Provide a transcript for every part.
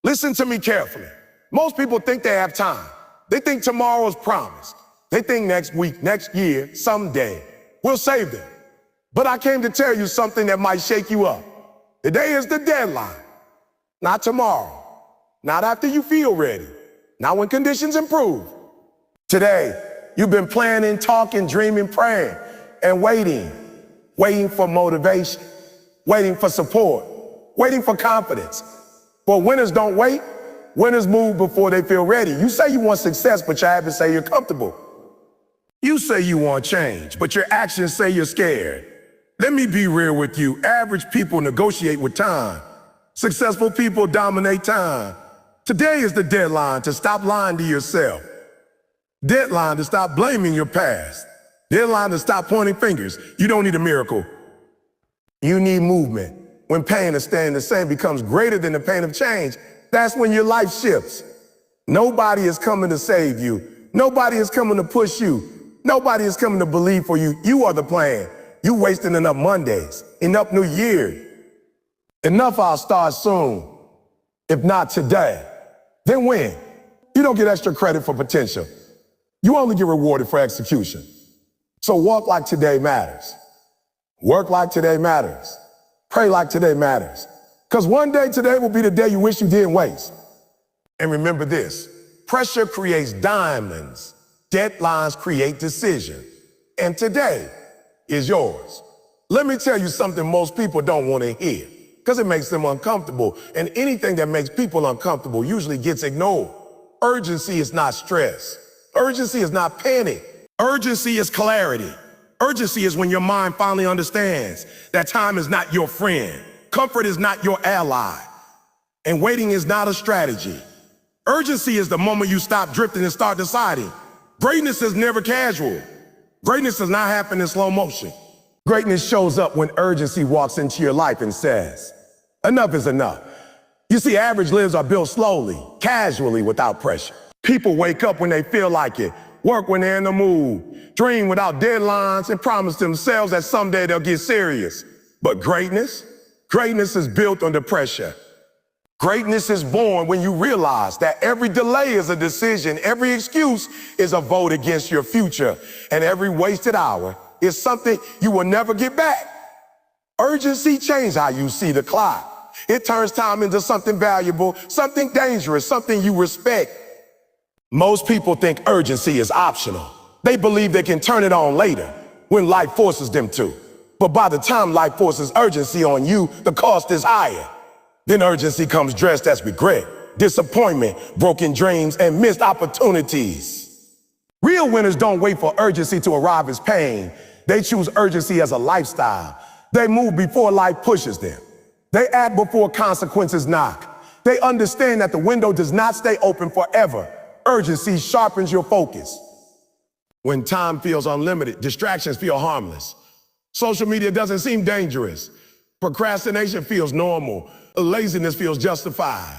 Listen to me carefully. Most people think they have time. They think tomorrow is promised. They think next week, next year, someday, we'll save them. But I came to tell you something that might shake you up. Today is the deadline. Not tomorrow. Not after you feel ready. Not when conditions improve. Today, you've been planning, talking, dreaming, praying, and waiting. Waiting for motivation. Waiting for support. Waiting for confidence. But winners don't wait. Winners move before they feel ready. You say you want success, but your habits say you're comfortable. You say you want change, but your actions say you're scared. Let me be real with you. Average people negotiate with time. Successful people dominate time. Today is the deadline to stop lying to yourself. Deadline to stop blaming your past. Deadline to stop pointing fingers. You don't need a miracle. You need movement. When pain of staying the same becomes greater than the pain of change, that's when your life shifts. Nobody is coming to save you. Nobody is coming to push you. Nobody is coming to believe for you. You are the plan. You wasting enough Mondays, enough New Year's. Enough I'll start soon. If not today, then when? You don't get extra credit for potential. You only get rewarded for execution. So walk like today matters. Work like today matters. Pray like today matters. Because one day today will be the day you wish you didn't waste. And remember this, pressure creates diamonds. Deadlines create decisions. And today is yours. Let me tell you something most people don't want to hear because it makes them uncomfortable. And anything that makes people uncomfortable usually gets ignored. Urgency is not stress. Urgency is not panic. Urgency is clarity. Urgency is when your mind finally understands that time is not your friend. Comfort is not your ally. And waiting is not a strategy. Urgency is the moment you stop drifting and start deciding. Greatness is never casual. Greatness does not happen in slow motion. Greatness shows up when urgency walks into your life and says, enough is enough. You see, average lives are built slowly, casually, without pressure. People wake up when they feel like it, work when they're in the mood, dream without deadlines, and promise themselves that someday they'll get serious. But greatness is built under pressure. Greatness is born when you realize that every delay is a decision, every excuse is a vote against your future, and every wasted hour is something you will never get back. Urgency changes how you see the clock. It turns time into something valuable, something dangerous, something you respect. Most people think urgency is optional. They believe they can turn it on later when life forces them to. But by the time life forces urgency on you, the cost is higher. Then urgency comes dressed as regret, disappointment, broken dreams, and missed opportunities. Real winners don't wait for urgency to arrive as pain. They choose urgency as a lifestyle. They move before life pushes them. They act before consequences knock. They understand that the window does not stay open forever. Urgency sharpens your focus. When time feels unlimited, distractions feel harmless. Social media doesn't seem dangerous. Procrastination feels normal. Laziness feels justified.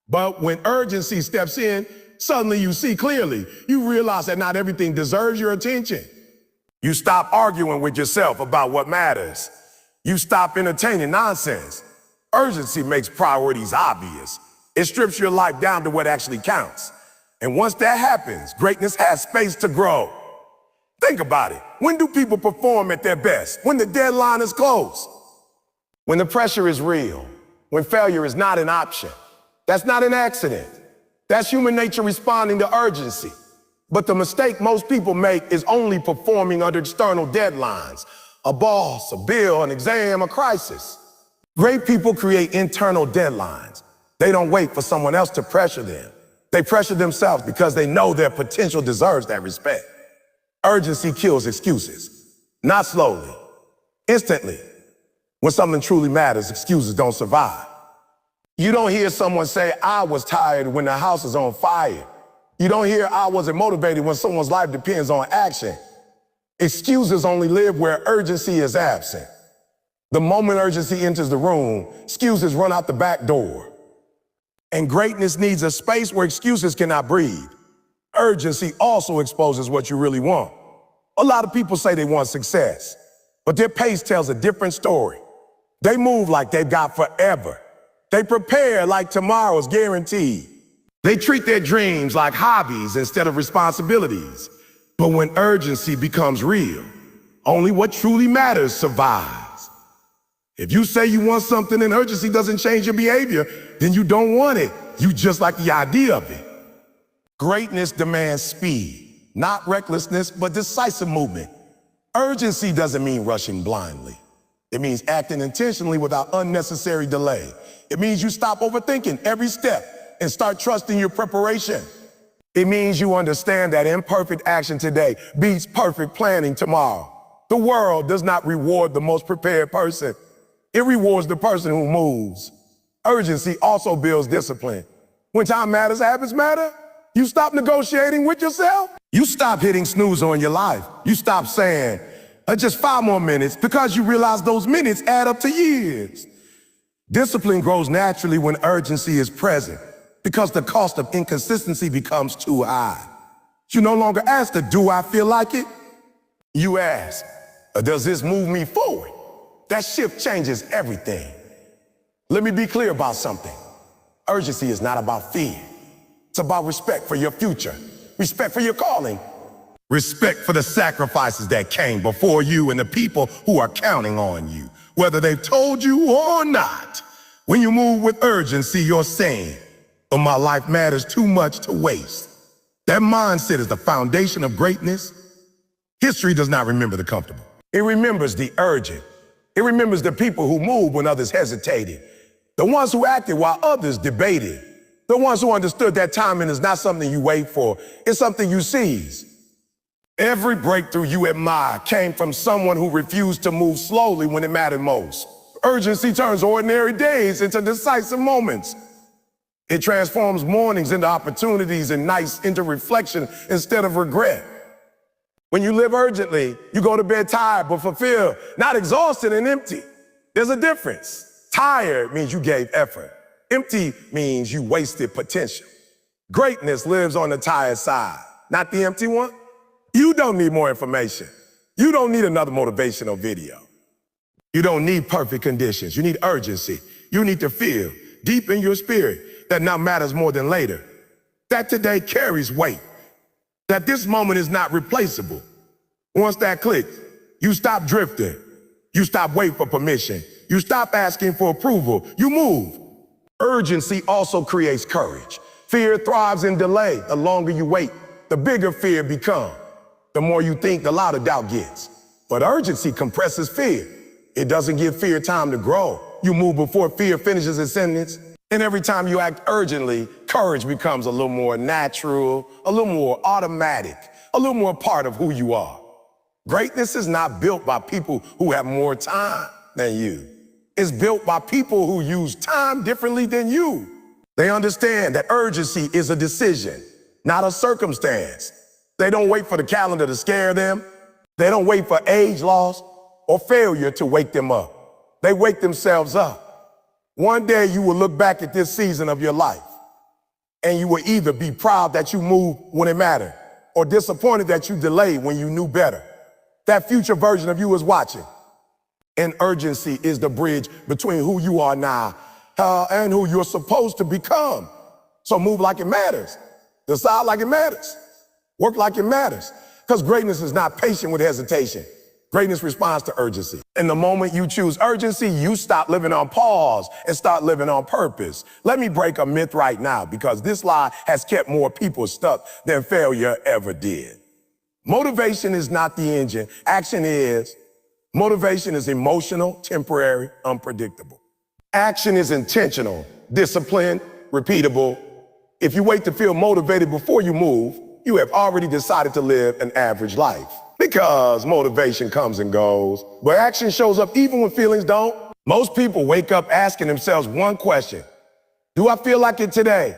But when urgency steps in, suddenly you see clearly. You realize that not everything deserves your attention. You stop arguing with yourself about what matters. You stop entertaining nonsense. Urgency makes priorities obvious. It strips your life down to what actually counts. And once that happens, greatness has space to grow. Think about it. When do people perform at their best? When the deadline is close. When the pressure is real. When failure is not an option. That's not an accident. That's human nature responding to urgency. But the mistake most people make is only performing under external deadlines. A boss, a bill, an exam, a crisis. Great people create internal deadlines. They don't wait for someone else to pressure them. They pressure themselves because they know their potential deserves that respect. Urgency kills excuses. Not slowly. Instantly. When something truly matters, excuses don't survive. You don't hear someone say, I was tired when the house is on fire. You don't hear, I wasn't motivated when someone's life depends on action. Excuses only live where urgency is absent. The moment urgency enters the room, excuses run out the back door. And greatness needs a space where excuses cannot breathe. Urgency also exposes what you really want. A lot of people say they want success, but their pace tells a different story. They move like they've got forever. They prepare like tomorrow's guaranteed. They treat their dreams like hobbies instead of responsibilities. But when urgency becomes real, only what truly matters survives. If you say you want something and urgency doesn't change your behavior, then you don't want it. You just like the idea of it. Greatness demands speed, not recklessness, but decisive movement. Urgency doesn't mean rushing blindly. It means acting intentionally without unnecessary delay. It means you stop overthinking every step and start trusting your preparation. It means you understand that imperfect action today beats perfect planning tomorrow. The world does not reward the most prepared person. It rewards the person who moves. Urgency also builds discipline. When time matters, habits matter. You stop negotiating with yourself. You stop hitting snooze on your life. You stop saying, just 5 more minutes, because you realize those minutes add up to years. Discipline grows naturally when urgency is present, because the cost of inconsistency becomes too high. You no longer ask do I feel like it? You ask, does this move me forward? That shift changes everything. Let me be clear about something. Urgency is not about fear. It's about respect for your future, respect for your calling, respect for the sacrifices that came before you and the people who are counting on you, whether they've told you or not. When you move with urgency, you're saying, my life matters too much to waste. That mindset is the foundation of greatness. History does not remember the comfortable. It remembers the urgent. It remembers the people who moved when others hesitated, the ones who acted while others debated, the ones who understood that timing is not something you wait for, it's something you seize. Every breakthrough you admire came from someone who refused to move slowly when it mattered most. Urgency turns ordinary days into decisive moments. It transforms mornings into opportunities and nights into reflection instead of regret. When you live urgently, you go to bed tired but fulfilled, not exhausted and empty. There's a difference. Tired means you gave effort. Empty means you wasted potential. Greatness lives on the tired side, not the empty one. You don't need more information. You don't need another motivational video. You don't need perfect conditions. You need urgency. You need to feel deep in your spirit that now matters more than later. That today carries weight. That this moment is not replaceable. Once that clicks, you stop drifting. You stop waiting for permission. You stop asking for approval. You move. Urgency also creates courage. Fear thrives in delay. The longer you wait, the bigger fear becomes. The more you think, the louder doubt gets. But urgency compresses fear. It doesn't give fear time to grow. You move before fear finishes its sentence. And every time you act urgently, courage becomes a little more natural, a little more automatic, a little more part of who you are. Greatness is not built by people who have more time than you. It's built by people who use time differently than you. They understand that urgency is a decision, not a circumstance. They don't wait for the calendar to scare them. They don't wait for age loss or failure to wake them up. They wake themselves up. One day you will look back at this season of your life and you will either be proud that you moved when it mattered or disappointed that you delayed when you knew better. That future version of you is watching. And urgency is the bridge between who you are now and who you're supposed to become. So move like it matters. Decide like it matters. Work like it matters. Because greatness is not patient with hesitation. Greatness responds to urgency. And the moment you choose urgency, you stop living on pause and start living on purpose. Let me break a myth right now, because this lie has kept more people stuck than failure ever did. Motivation is not the engine. Action is. Motivation is emotional, temporary, unpredictable. Action is intentional, disciplined, repeatable. If you wait to feel motivated before you move, you have already decided to live an average life. Because motivation comes and goes, but action shows up even when feelings don't. Most people wake up asking themselves one question: do I feel like it today?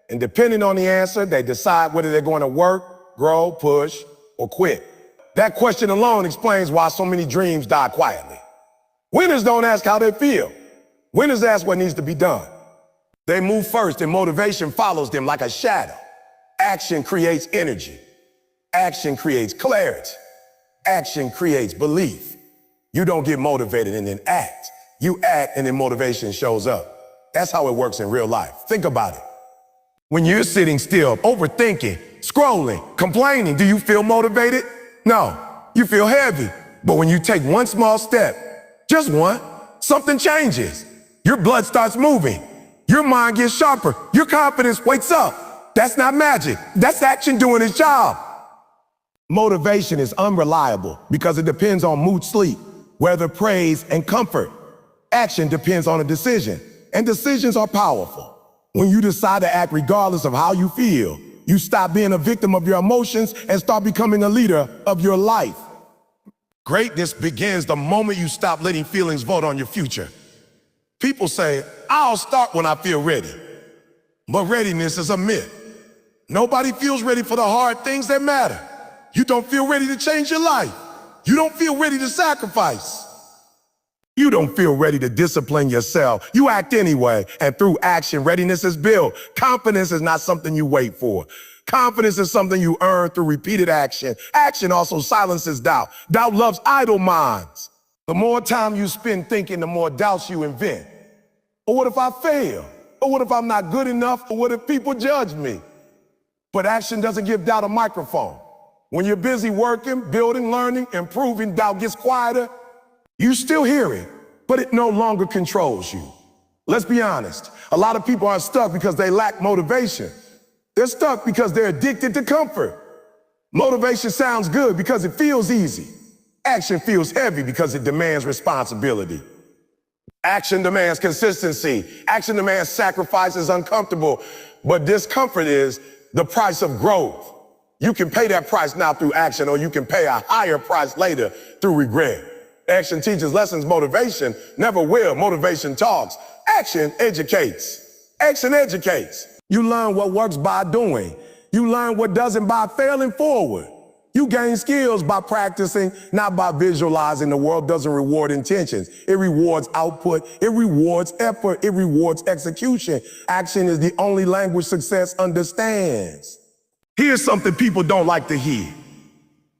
And depending on the answer, they decide whether they're going to work, grow, push, or quit. That question alone explains why so many dreams die quietly. Winners don't ask how they feel. Winners ask what needs to be done. They move first and motivation follows them like a shadow. Action creates energy. Action creates clarity. Action creates belief. You don't get motivated and then act. You act and then motivation shows up. That's how it works in real life. Think about it. When you're sitting still, overthinking, scrolling, complaining, do you feel motivated? No, you feel heavy. But when you take one small step, just one, something changes. Your blood starts moving. Your mind gets sharper. Your confidence wakes up. That's not magic. That's action doing its job. Motivation is unreliable because it depends on mood, sleep, weather, praise, and comfort. Action depends on a decision, and decisions are powerful. When you decide to act regardless of how you feel, you stop being a victim of your emotions and start becoming a leader of your life. Greatness begins the moment you stop letting feelings vote on your future. People say, I'll start when I feel ready. But readiness is a myth. Nobody feels ready for the hard things that matter. You don't feel ready to change your life. You don't feel ready to sacrifice. You don't feel ready to discipline yourself. You act anyway, and through action, readiness is built. Confidence is not something you wait for. Confidence is something you earn through repeated action. Action also silences doubt. Doubt loves idle minds. The more time you spend thinking, the more doubts you invent. Or what if I fail? Or what if I'm not good enough? Or what if people judge me? But action doesn't give doubt a microphone. When you're busy working, building, learning, improving, doubt gets quieter. You still hear it, but it no longer controls you. Let's be honest. A lot of people are stuck because they lack motivation. They're stuck because they're addicted to comfort. Motivation sounds good because it feels easy. Action feels heavy because it demands responsibility. Action demands consistency. Action demands sacrifices uncomfortable, but discomfort is the price of growth. You can pay that price now through action, or you can pay a higher price later through regret. Action teaches lessons, motivation never will. Motivation talks. Action educates. Action educates. You learn what works by doing. You learn what doesn't by failing forward. You gain skills by practicing, not by visualizing. The world doesn't reward intentions. It rewards output. It rewards effort. It rewards execution. Action is the only language success understands. Here's something people don't like to hear.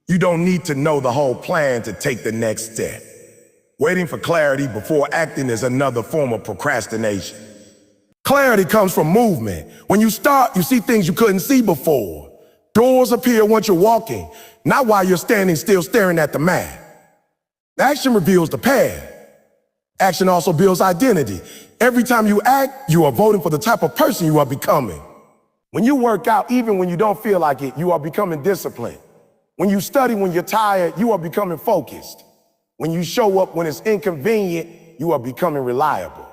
You don't need to know the whole plan to take the next step. Waiting for clarity before acting is another form of procrastination. Clarity comes from movement. When you start, you see things you couldn't see before. Doors appear once you're walking, not while you're standing still staring at the map. Action reveals the path. Action also builds identity. Every time you act, you are voting for the type of person you are becoming. When you work out, even when you don't feel like it, you are becoming disciplined. When you study when you're tired, you are becoming focused. When you show up when it's inconvenient, you are becoming reliable.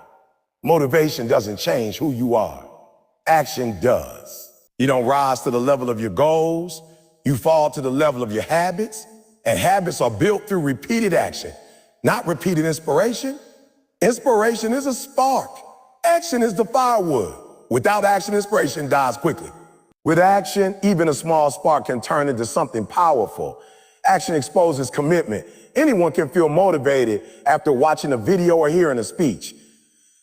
Motivation doesn't change who you are. Action does. You don't rise to the level of your goals. You fall to the level of your habits. And habits are built through repeated action, not repeated inspiration. Inspiration is a spark. Action is the firewood. Without action, inspiration dies quickly. With action, even a small spark can turn into something powerful. Action exposes commitment. Anyone can feel motivated after watching a video or hearing a speech.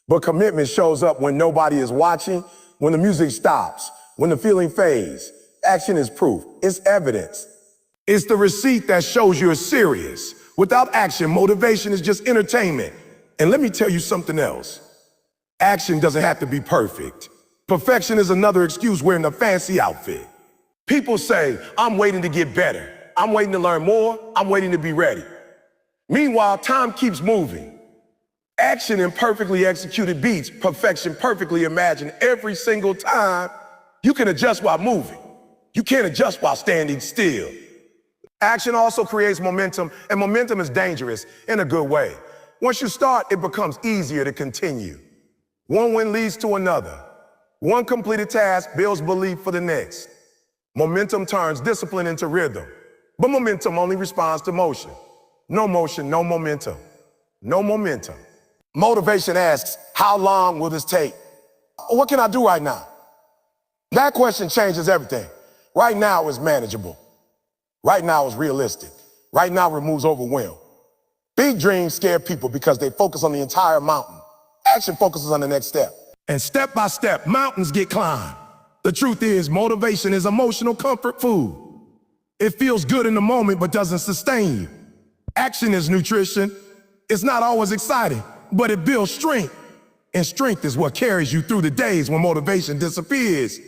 But commitment shows up when nobody is watching, when the music stops, when the feeling fades. Action is proof. It's evidence. It's the receipt that shows you're serious. Without action, motivation is just entertainment. And let me tell you something else. Action doesn't have to be perfect. Perfection is another excuse wearing a fancy outfit. People say, I'm waiting to get better. I'm waiting to learn more. I'm waiting to be ready. Meanwhile, time keeps moving. Action in perfectly executed beats perfection perfectly imagined every single time. You can adjust while moving. You can't adjust while standing still. Action also creates momentum, and momentum is dangerous in a good way. Once you start, it becomes easier to continue. One win leads to another. One completed task builds belief for the next. Momentum turns discipline into rhythm, but momentum only responds to motion. No motion, no momentum. No momentum. Motivation asks, how long will this take? What can I do right now? That question changes everything. Right now is manageable. Right now is realistic. Right now removes overwhelm. Big dreams scare people because they focus on the entire mountain. Action focuses on the next step. And step by step, mountains get climbed. The truth is, motivation is emotional comfort food. It feels good in the moment, but doesn't sustain you. Action is nutrition. It's not always exciting, but it builds strength. And strength is what carries you through the days when motivation disappears.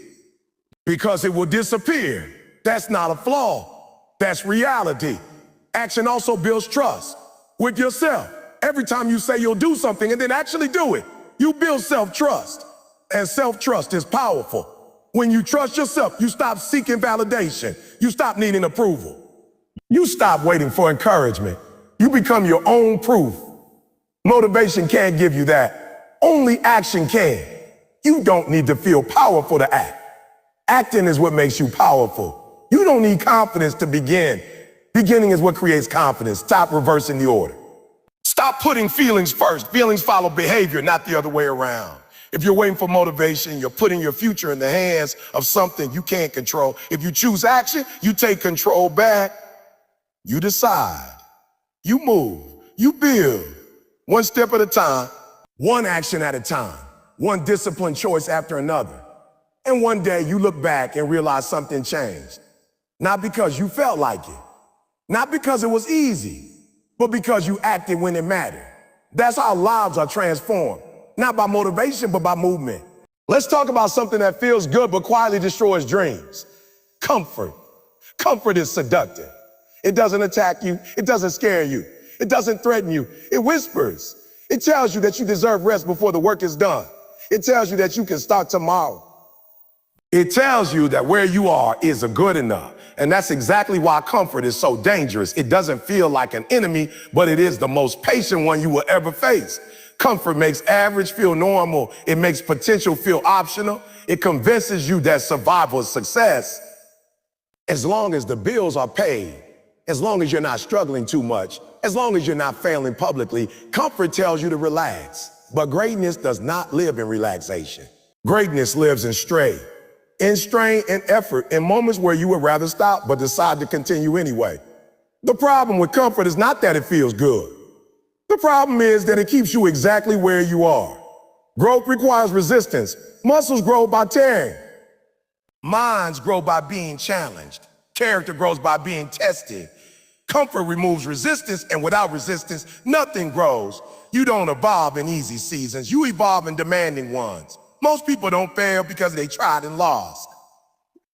Because it will disappear. That's not a flaw. That's reality. Action also builds trust with yourself. Every time you say you'll do something and then actually do it, you build self-trust. And self-trust is powerful. When you trust yourself, you stop seeking validation. You stop needing approval. You stop waiting for encouragement. You become your own proof. Motivation can't give you that. Only action can. You don't need to feel powerful to act. Acting is what makes you powerful. You don't need confidence to begin. Beginning is what creates confidence. Stop reversing the order. Stop putting feelings first. Feelings follow behavior, not the other way around. If you're waiting for motivation, you're putting your future in the hands of something you can't control. If you choose action, you take control back. You decide. You move. You build. One step at a time, one action at a time, one disciplined choice after another. And one day you look back and realize something changed. Not because you felt like it, not because it was easy, but because you acted when it mattered. That's how lives are transformed, not by motivation, but by movement. Let's talk about something that feels good but quietly destroys dreams. Comfort. Comfort is seductive. It doesn't attack you. It doesn't scare you. It doesn't threaten you. It whispers. It tells you that you deserve rest before the work is done. It tells you that you can start tomorrow. It tells you that where you are is good enough. And that's exactly why comfort is so dangerous. It doesn't feel like an enemy, but it is the most patient one you will ever face. Comfort makes average feel normal. It makes potential feel optional. It convinces you that survival is success. As long as the bills are paid, as long as you're not struggling too much, as long as you're not failing publicly, comfort tells you to relax. But greatness does not live in relaxation. Greatness lives in strain and effort, in moments where you would rather stop but decide to continue anyway. The problem with comfort is not that it feels good. The problem is that it keeps you exactly where you are. Growth requires resistance. Muscles grow by tearing. Minds grow by being challenged. Character grows by being tested. Comfort removes resistance, and without resistance, nothing grows. You don't evolve in easy seasons. You evolve in demanding ones. Most people don't fail because they tried and lost.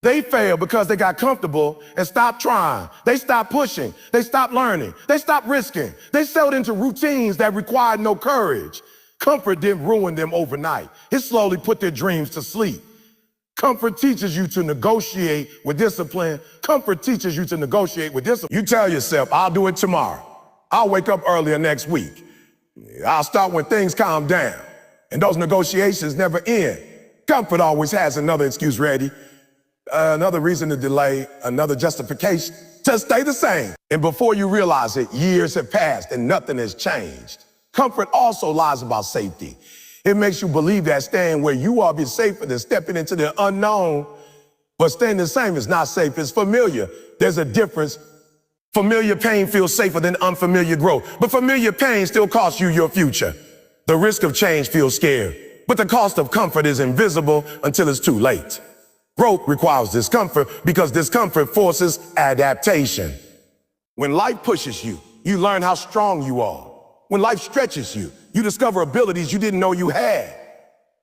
They fail because they got comfortable and stopped trying. They stopped pushing. They stopped learning. They stopped risking. They settled into routines that required no courage. Comfort didn't ruin them overnight. It slowly put their dreams to sleep. Comfort teaches you to negotiate with discipline. Comfort teaches you to negotiate with discipline. You tell yourself, I'll do it tomorrow. I'll wake up earlier next week. I'll start when things calm down. And those negotiations never end. Comfort always has another excuse ready, another reason to delay, another justification to stay the same. And before you realize it, years have passed and nothing has changed. Comfort also lies about safety. It makes you believe that staying where you are is safer than stepping into the unknown. But staying the same is not safe, it's familiar. There's a difference. Familiar pain feels safer than unfamiliar growth. But familiar pain still costs you your future. The risk of change feels scary, but the cost of comfort is invisible until it's too late. Growth requires discomfort because discomfort forces adaptation. When life pushes you, you learn how strong you are. When life stretches you, you discover abilities you didn't know you had.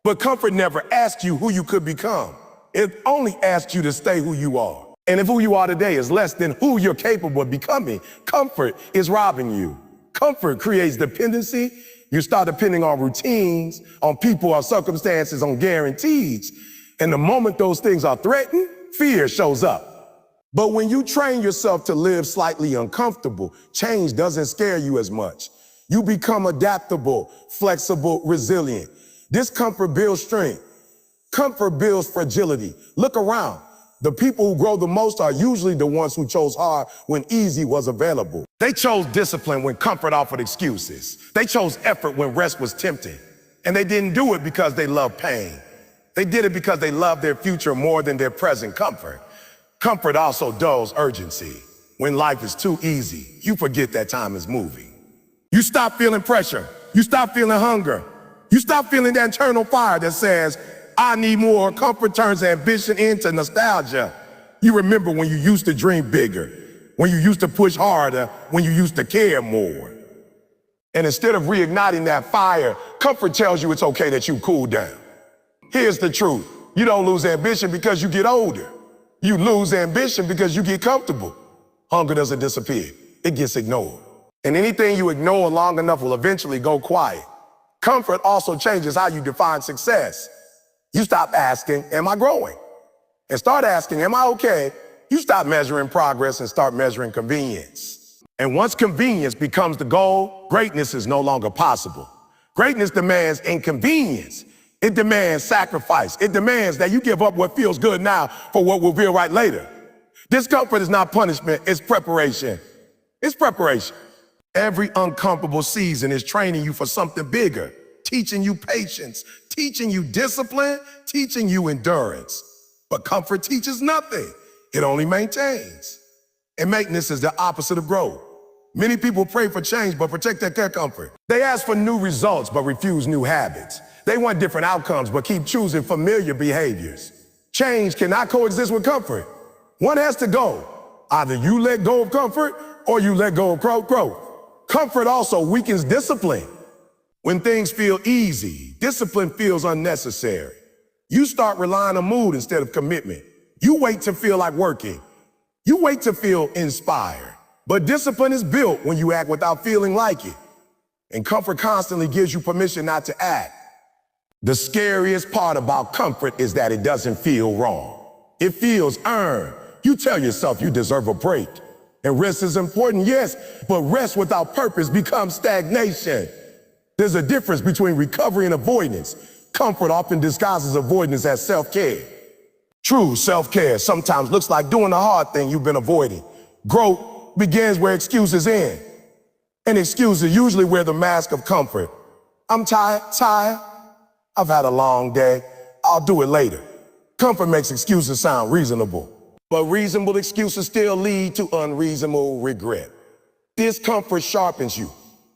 But comfort never asks you who you could become. It only asks you to stay who you are. And if who you are today is less than who you're capable of becoming, comfort is robbing you. Comfort creates dependency. You start depending on routines, on people or circumstances, on guarantees. And the moment those things are threatened, fear shows up. But when you train yourself to live slightly uncomfortable, change doesn't scare you as much. You become adaptable, flexible, resilient. Discomfort builds strength. Comfort builds fragility. Look around. The people who grow the most are usually the ones who chose hard when easy was available. They chose discipline when comfort offered excuses. They chose effort when rest was tempting. And they didn't do it because they loved pain. They did it because they loved their future more than their present comfort. Comfort also dulls urgency. When life is too easy, you forget that time is moving. You stop feeling pressure. You stop feeling hunger. You stop feeling that internal fire that says, I need more. Comfort turns ambition into nostalgia. You remember when you used to dream bigger, when you used to push harder, when you used to care more. And instead of reigniting that fire, comfort tells you it's okay that you cool down. Here's the truth. You don't lose ambition because you get older. You lose ambition because you get comfortable. Hunger doesn't disappear. It gets ignored. And anything you ignore long enough will eventually go quiet. Comfort also changes how you define success. You stop asking, am I growing? And start asking, am I okay? You stop measuring progress and start measuring convenience. And once convenience becomes the goal, greatness is no longer possible. Greatness demands inconvenience. It demands sacrifice. It demands that you give up what feels good now for what will feel right later. Discomfort is not punishment, it's preparation. It's preparation. Every uncomfortable season is training you for something bigger, teaching you patience, teaching you discipline, teaching you endurance. But comfort teaches nothing. It only maintains. And maintenance is the opposite of growth. Many people pray for change but protect their comfort. They ask for new results but refuse new habits. They want different outcomes but keep choosing familiar behaviors. Change cannot coexist with comfort. One has to go. Either you let go of comfort or you let go of growth. Comfort also weakens discipline. When things feel easy, discipline feels unnecessary. You start relying on mood instead of commitment. You wait to feel like working. You wait to feel inspired. But discipline is built when you act without feeling like it. And comfort constantly gives you permission not to act. The scariest part about comfort is that it doesn't feel wrong. It feels earned. You tell yourself you deserve a break. And rest is important, yes, but rest without purpose becomes stagnation. There's a difference between recovery and avoidance. Comfort often disguises avoidance as self-care. True self-care sometimes looks like doing the hard thing you've been avoiding. Growth begins where excuses end. And excuses usually wear the mask of comfort. I'm tired. I've had a long day. I'll do it later. Comfort makes excuses sound reasonable. But reasonable excuses still lead to unreasonable regret. Discomfort sharpens you.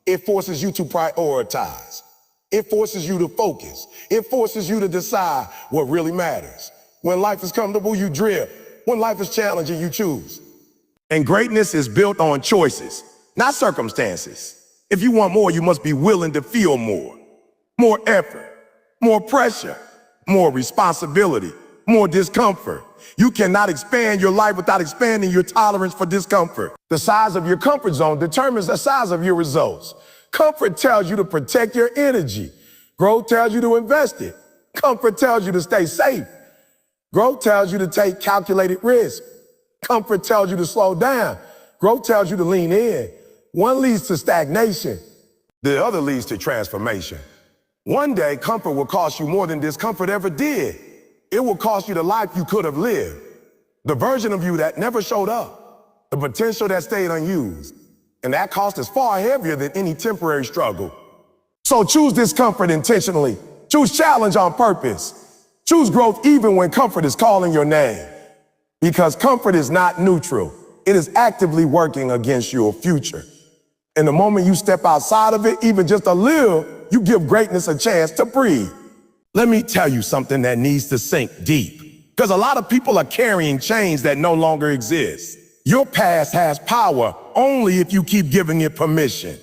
It forces you to prioritize. It forces you to focus. It forces you to decide what really matters. When life is comfortable, you drift. When life is challenging, you choose. And greatness is built on choices, not circumstances. If you want more, you must be willing to feel more. More effort, more pressure, more responsibility, more discomfort. You cannot expand your life without expanding your tolerance for discomfort. The size of your comfort zone determines the size of your results. Comfort tells you to protect your energy. Growth tells you to invest it. Comfort tells you to stay safe. Growth tells you to take calculated risk. Comfort tells you to slow down. Growth tells you to lean in. One leads to stagnation. The other leads to transformation. One day, comfort will cost you more than discomfort ever did. It will cost you the life you could have lived, the version of you that never showed up, the potential that stayed unused. And that cost is far heavier than any temporary struggle. So choose discomfort intentionally. Choose challenge on purpose. Choose growth even when comfort is calling your name. Because comfort is not neutral. It is actively working against your future. And the moment you step outside of it, even just a little, you give greatness a chance to breathe. Let me tell you something that needs to sink deep. Because a lot of people are carrying chains that no longer exist. Your past has power only if you keep giving it permission.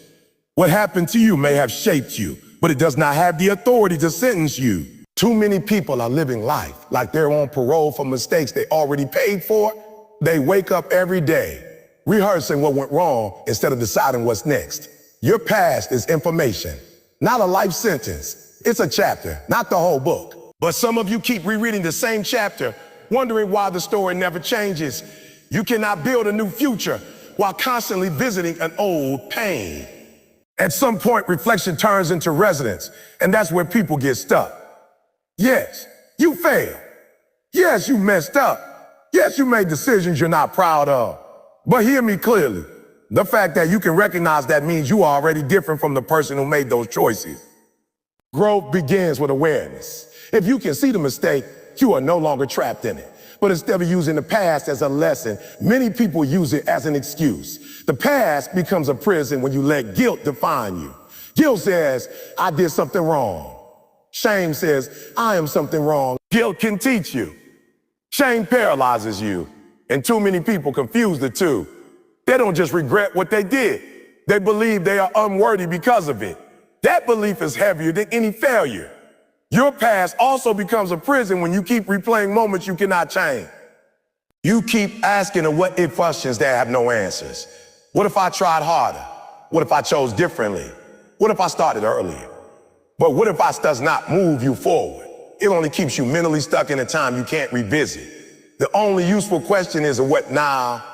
What happened to you may have shaped you, but it does not have the authority to sentence you. Too many people are living life like they're on parole for mistakes they already paid for. They wake up every day rehearsing what went wrong instead of deciding what's next. Your past is information, not a life sentence. It's a chapter, not the whole book. But some of you keep rereading the same chapter, wondering why the story never changes. You cannot build a new future while constantly visiting an old pain. At some point, reflection turns into resonance, and that's where people get stuck. Yes, you failed. Yes, you messed up. Yes, you made decisions you're not proud of. But hear me clearly. The fact that you can recognize that means you are already different from the person who made those choices. Growth begins with awareness. If you can see the mistake, you are no longer trapped in it. But instead of using the past as a lesson, many people use it as an excuse. The past becomes a prison when you let guilt define you. Guilt says, I did something wrong. Shame says, I am something wrong. Guilt can teach you. Shame paralyzes you. And too many people confuse the two. They don't just regret what they did. They believe they are unworthy because of it. That belief is heavier than any failure. Your past also becomes a prison when you keep replaying moments you cannot change. You keep asking the what if questions that have no answers. What if I tried harder? What if I chose differently? What if I started earlier? But what if I does not move you forward? It only keeps you mentally stuck in a time you can't revisit. The only useful question is a what now?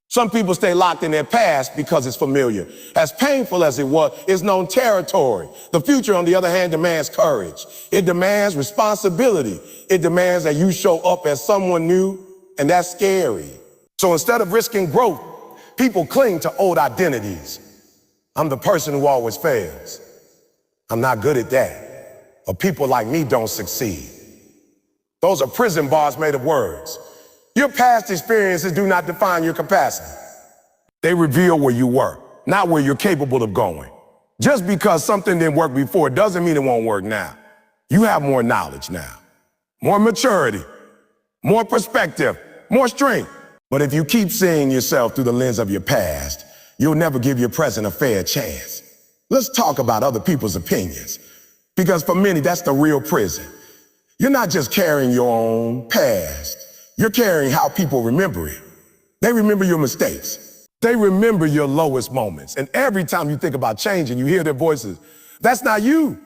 Some people stay locked in their past because it's familiar. As painful as it was, it's known territory. The future, on the other hand, demands courage. It demands responsibility. It demands that you show up as someone new, and that's scary. So instead of risking growth, people cling to old identities. I'm the person who always fails. I'm not good at that. Or people like me don't succeed. Those are prison bars made of words. Your past experiences do not define your capacity. They reveal where you were, not where you're capable of going. Just because something didn't work before doesn't mean it won't work now. You have more knowledge now, more maturity, more perspective, more strength. But if you keep seeing yourself through the lens of your past, you'll never give your present a fair chance. Let's talk about other people's opinions, because for many, that's the real prison. You're not just carrying your own past. You're carrying how people remember it. They remember your mistakes. They remember your lowest moments. And every time you think about changing, you hear their voices. That's not you.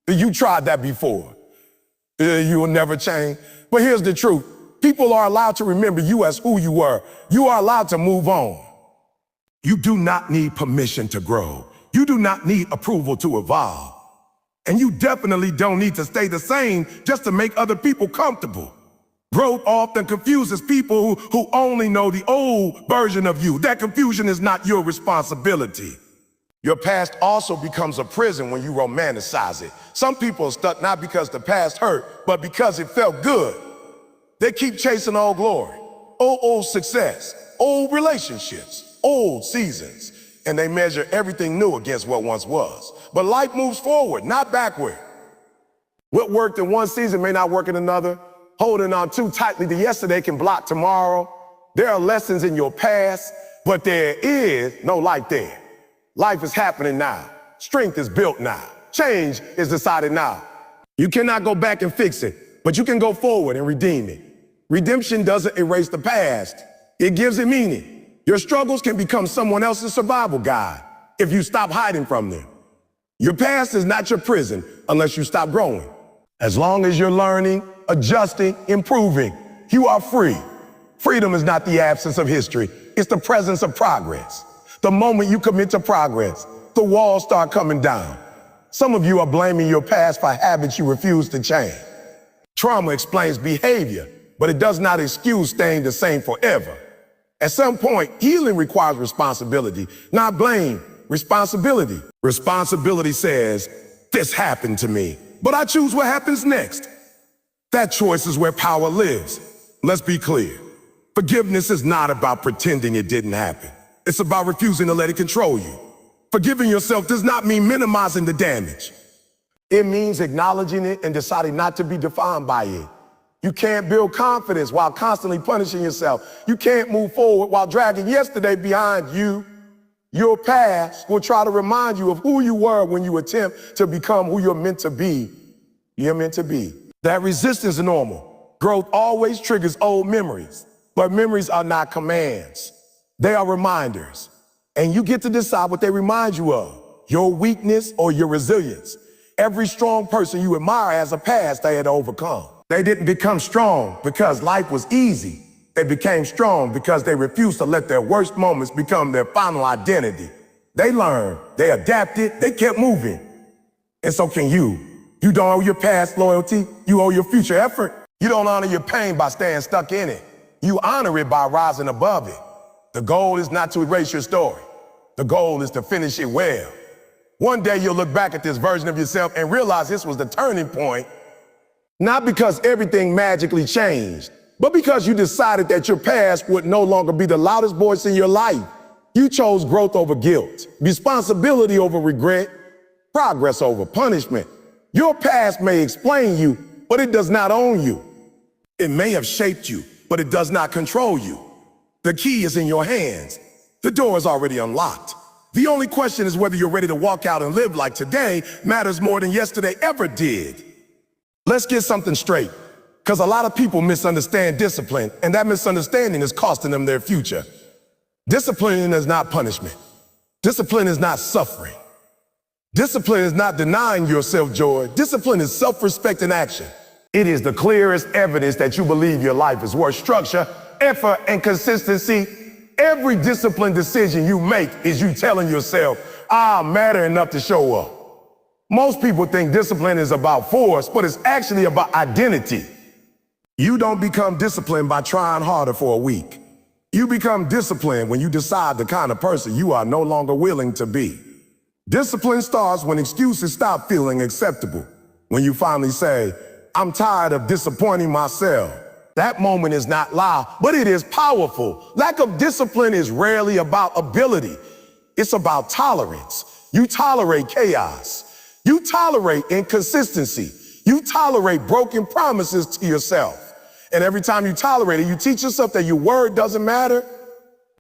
You tried that before. You will never change. But here's the truth. People are allowed to remember you as who you were. You are allowed to move on. You do not need permission to grow. You do not need approval to evolve. And you definitely don't need to stay the same just to make other people comfortable. Growth often confuses people who only know the old version of you. That confusion is not your responsibility. Your past also becomes a prison when you romanticize it. Some people are stuck not because the past hurt, but because it felt good. They keep chasing old glory, old success, old relationships, old seasons, and they measure everything new against what once was. But life moves forward, not backward. What worked in one season may not work in another. Holding on too tightly to yesterday can block tomorrow. There are lessons in your past, but there is no life there. Life is happening now. Strength is built now. Change is decided now. You cannot go back and fix it, but you can go forward and redeem it. Redemption doesn't erase the past. It gives it meaning. Your struggles can become someone else's survival guide if you stop hiding from them. Your past is not your prison unless you stop growing. As long as you're learning, adjusting, improving, you are free. Freedom is not the absence of history. It's the presence of progress. The moment you commit to progress, the walls start coming down. Some of you are blaming your past for habits you refuse to change. Trauma explains behavior, but it does not excuse staying the same forever. At some point, healing requires responsibility, not blame, responsibility. Responsibility says, this happened to me, but I choose what happens next. That choice is where power lives. Let's be clear. Forgiveness is not about pretending it didn't happen. It's about refusing to let it control you. Forgiving yourself does not mean minimizing the damage. It means acknowledging it and deciding not to be defined by it. You can't build confidence while constantly punishing yourself. You can't move forward while dragging yesterday behind you. Your past will try to remind you of who you were when you attempt to become who you're meant to be. You're meant to be. That resistance is normal. Growth always triggers old memories, but memories are not commands. They are reminders. And you get to decide what they remind you of, your weakness or your resilience. Every strong person you admire has a past they had to overcome. They didn't become strong because life was easy. They became strong because they refused to let their worst moments become their final identity. They learned, they adapted, they kept moving. And so can you. You don't owe your past loyalty, you owe your future effort. You don't honor your pain by staying stuck in it. You honor it by rising above it. The goal is not to erase your story. The goal is to finish it well. One day you'll look back at this version of yourself and realize this was the turning point, not because everything magically changed, but because you decided that your past would no longer be the loudest voice in your life. You chose growth over guilt, responsibility over regret, progress over punishment. Your past may explain you, but it does not own you. It may have shaped you, but it does not control you. The key is in your hands. The door is already unlocked. The only question is whether you're ready to walk out and live like today matters more than yesterday ever did. Let's get something straight, because a lot of people misunderstand discipline, and that misunderstanding is costing them their future. Discipline is not punishment. Discipline is not suffering. Discipline is not denying yourself joy. Discipline is self-respect in action. It is the clearest evidence that you believe your life is worth structure, effort, and consistency. Every disciplined decision you make is you telling yourself, I matter enough to show up. Most people think discipline is about force, but it's actually about identity. You don't become disciplined by trying harder for a week. You become disciplined when you decide the kind of person you are no longer willing to be. Discipline starts when excuses stop feeling acceptable. When you finally say, I'm tired of disappointing myself. That moment is not loud, but it is powerful. Lack of discipline is rarely about ability. It's about tolerance. You tolerate chaos. You tolerate inconsistency. You tolerate broken promises to yourself. And every time you tolerate it, you teach yourself that your word doesn't matter.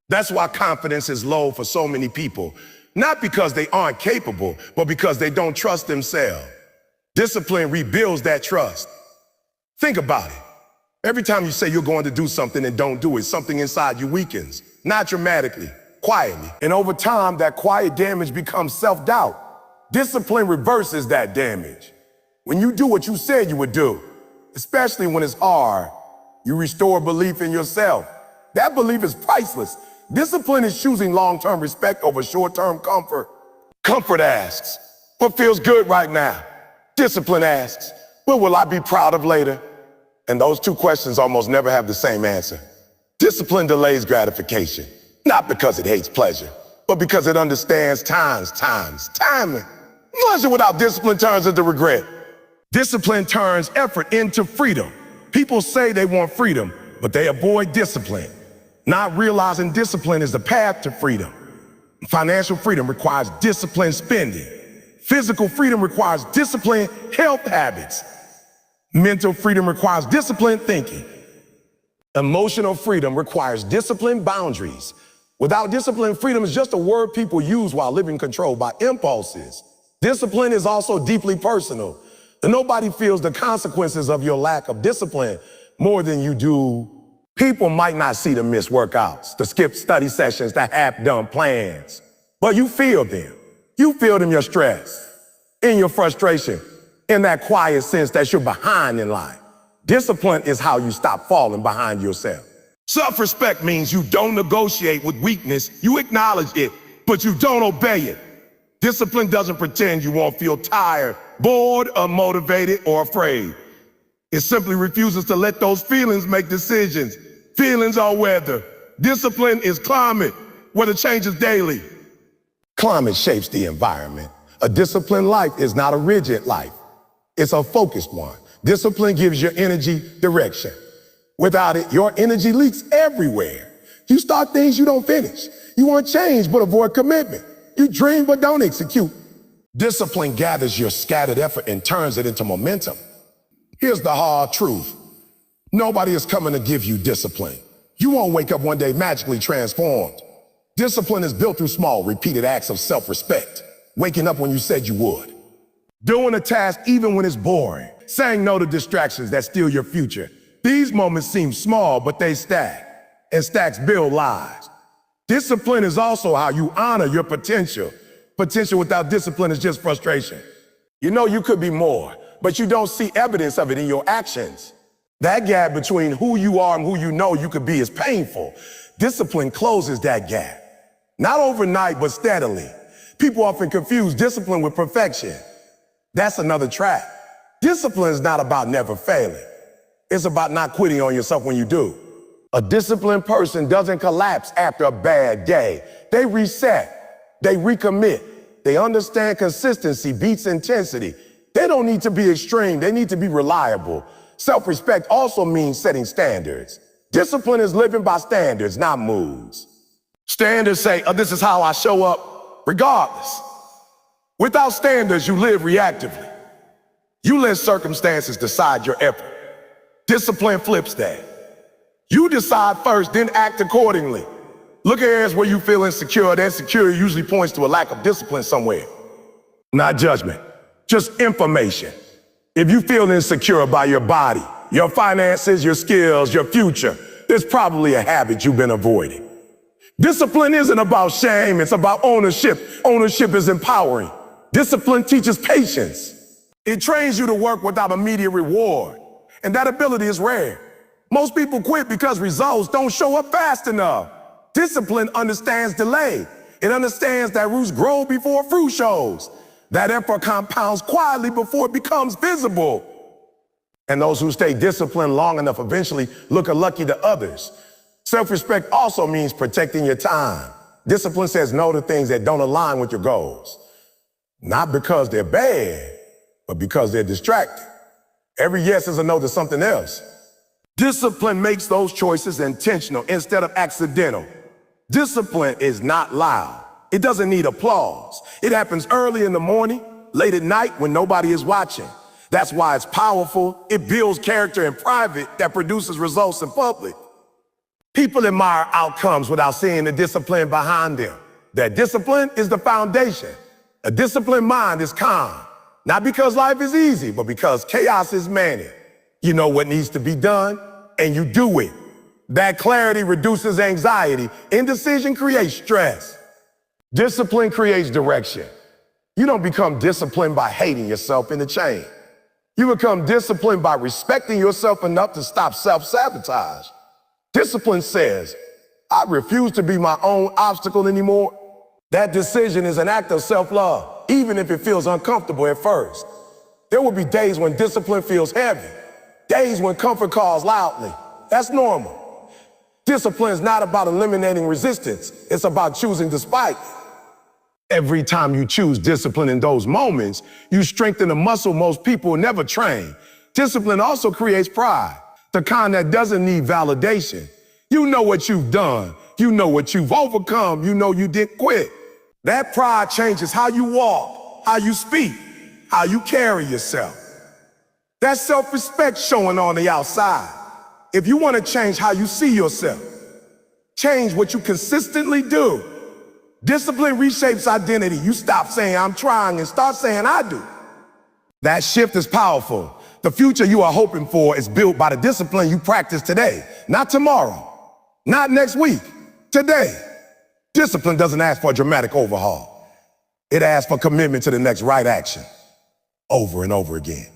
That's why confidence is low for so many people. Not because they aren't capable, but because they don't trust themselves. Discipline rebuilds that trust. Think about it. Every time you say you're going to do something and don't do it, something inside you weakens. Not dramatically, quietly. And over time, that quiet damage becomes self-doubt. Discipline reverses that damage. When you do what you said you would do, especially when it's hard, you restore belief in yourself. That belief is priceless. Discipline is choosing long-term respect over short-term comfort. Comfort asks, what feels good right now? Discipline asks, what will I be proud of later? And those two questions almost never have the same answer. Discipline delays gratification, not because it hates pleasure, but because it understands timing. Pleasure without discipline turns into regret. Discipline turns effort into freedom. People say they want freedom, but they avoid discipline, not realizing discipline is the path to freedom. Financial freedom requires disciplined spending. Physical freedom requires disciplined health habits. Mental freedom requires disciplined thinking. Emotional freedom requires disciplined boundaries. Without discipline, freedom is just a word people use while living controlled by impulses. Discipline is also deeply personal. Nobody feels the consequences of your lack of discipline more than you do. People might not see the missed workouts, the skipped study sessions, the half-done plans, but you feel them. You feel them in your stress, in your frustration, in that quiet sense that you're behind in life. Discipline is how you stop falling behind yourself. Self-respect means you don't negotiate with weakness. You acknowledge it, but you don't obey it. Discipline doesn't pretend you won't feel tired, bored, unmotivated, or afraid. It simply refuses to let those feelings make decisions. Feelings are weather. Discipline is climate, weather changes daily. Climate shapes the environment. A disciplined life is not a rigid life. It's a focused one. Discipline gives your energy direction. Without it, your energy leaks everywhere. You start things you don't finish. You want change but avoid commitment. You dream but don't execute. Discipline gathers your scattered effort and turns it into momentum. Here's the hard truth. Nobody is coming to give you discipline. You won't wake up one day magically transformed. Discipline is built through small, repeated acts of self-respect. Waking up when you said you would. Doing a task even when it's boring. Saying no to distractions that steal your future. These moments seem small, but they stack. And stacks build lives. Discipline is also how you honor your potential. Potential without discipline is just frustration. You know you could be more, but you don't see evidence of it in your actions. That gap between who you are and who you know you could be is painful. Discipline closes that gap. Not overnight, but steadily. People often confuse discipline with perfection. That's another trap. Discipline is not about never failing. It's about not quitting on yourself when you do. A disciplined person doesn't collapse after a bad day. They reset. They recommit. They understand consistency beats intensity. They don't need to be extreme. They need to be reliable. Self-respect also means setting standards. Discipline is living by standards, not moods. Standards say, this is how I show up, regardless. Without standards, you live reactively. You let circumstances decide your effort. Discipline flips that. You decide first, then act accordingly. Look at areas where you feel insecure. That insecurity usually points to a lack of discipline somewhere. Not judgment, just information. If you feel insecure about your body, your finances, your skills, your future, there's probably a habit you've been avoiding. Discipline isn't about shame, it's about ownership. Ownership is empowering. Discipline teaches patience. It trains you to work without immediate reward, and that ability is rare. Most people quit because results don't show up fast enough. Discipline understands delay. It understands that roots grow before fruit shows, that effort compounds quietly before it becomes visible. And those who stay disciplined long enough eventually look lucky to others. Self-respect also means protecting your time. Discipline says no to things that don't align with your goals. Not because they're bad, but because they're distracting. Every yes is a no to something else. Discipline makes those choices intentional instead of accidental. Discipline is not loud. It doesn't need applause. It happens early in the morning, late at night when nobody is watching. That's why it's powerful. It builds character in private that produces results in public. People admire outcomes without seeing the discipline behind them. That discipline is the foundation. A disciplined mind is calm, not because life is easy, but because chaos is managed. You know what needs to be done, and you do it. That clarity reduces anxiety. Indecision creates stress. Discipline creates direction. You don't become disciplined by hating yourself in the chain. You become disciplined by respecting yourself enough to stop self-sabotage. Discipline says, I refuse to be my own obstacle anymore. That decision is an act of self-love, even if it feels uncomfortable at first. There will be days when discipline feels heavy, days when comfort calls loudly. That's normal. Discipline is not about eliminating resistance. It's about choosing despite. Every time you choose discipline in those moments, you strengthen a muscle most people never train. Discipline also creates pride, the kind that doesn't need validation. You know what you've done. You know what you've overcome. You know you didn't quit. That pride changes how you walk, how you speak, how you carry yourself. That's self-respect showing on the outside. If you want to change how you see yourself, change what you consistently do. Discipline reshapes identity. You stop saying, I'm trying, and start saying, I do. That shift is powerful. The future you are hoping for is built by the discipline you practice today, not tomorrow, not next week, today. Discipline doesn't ask for a dramatic overhaul. It asks for commitment to the next right action, over and over again.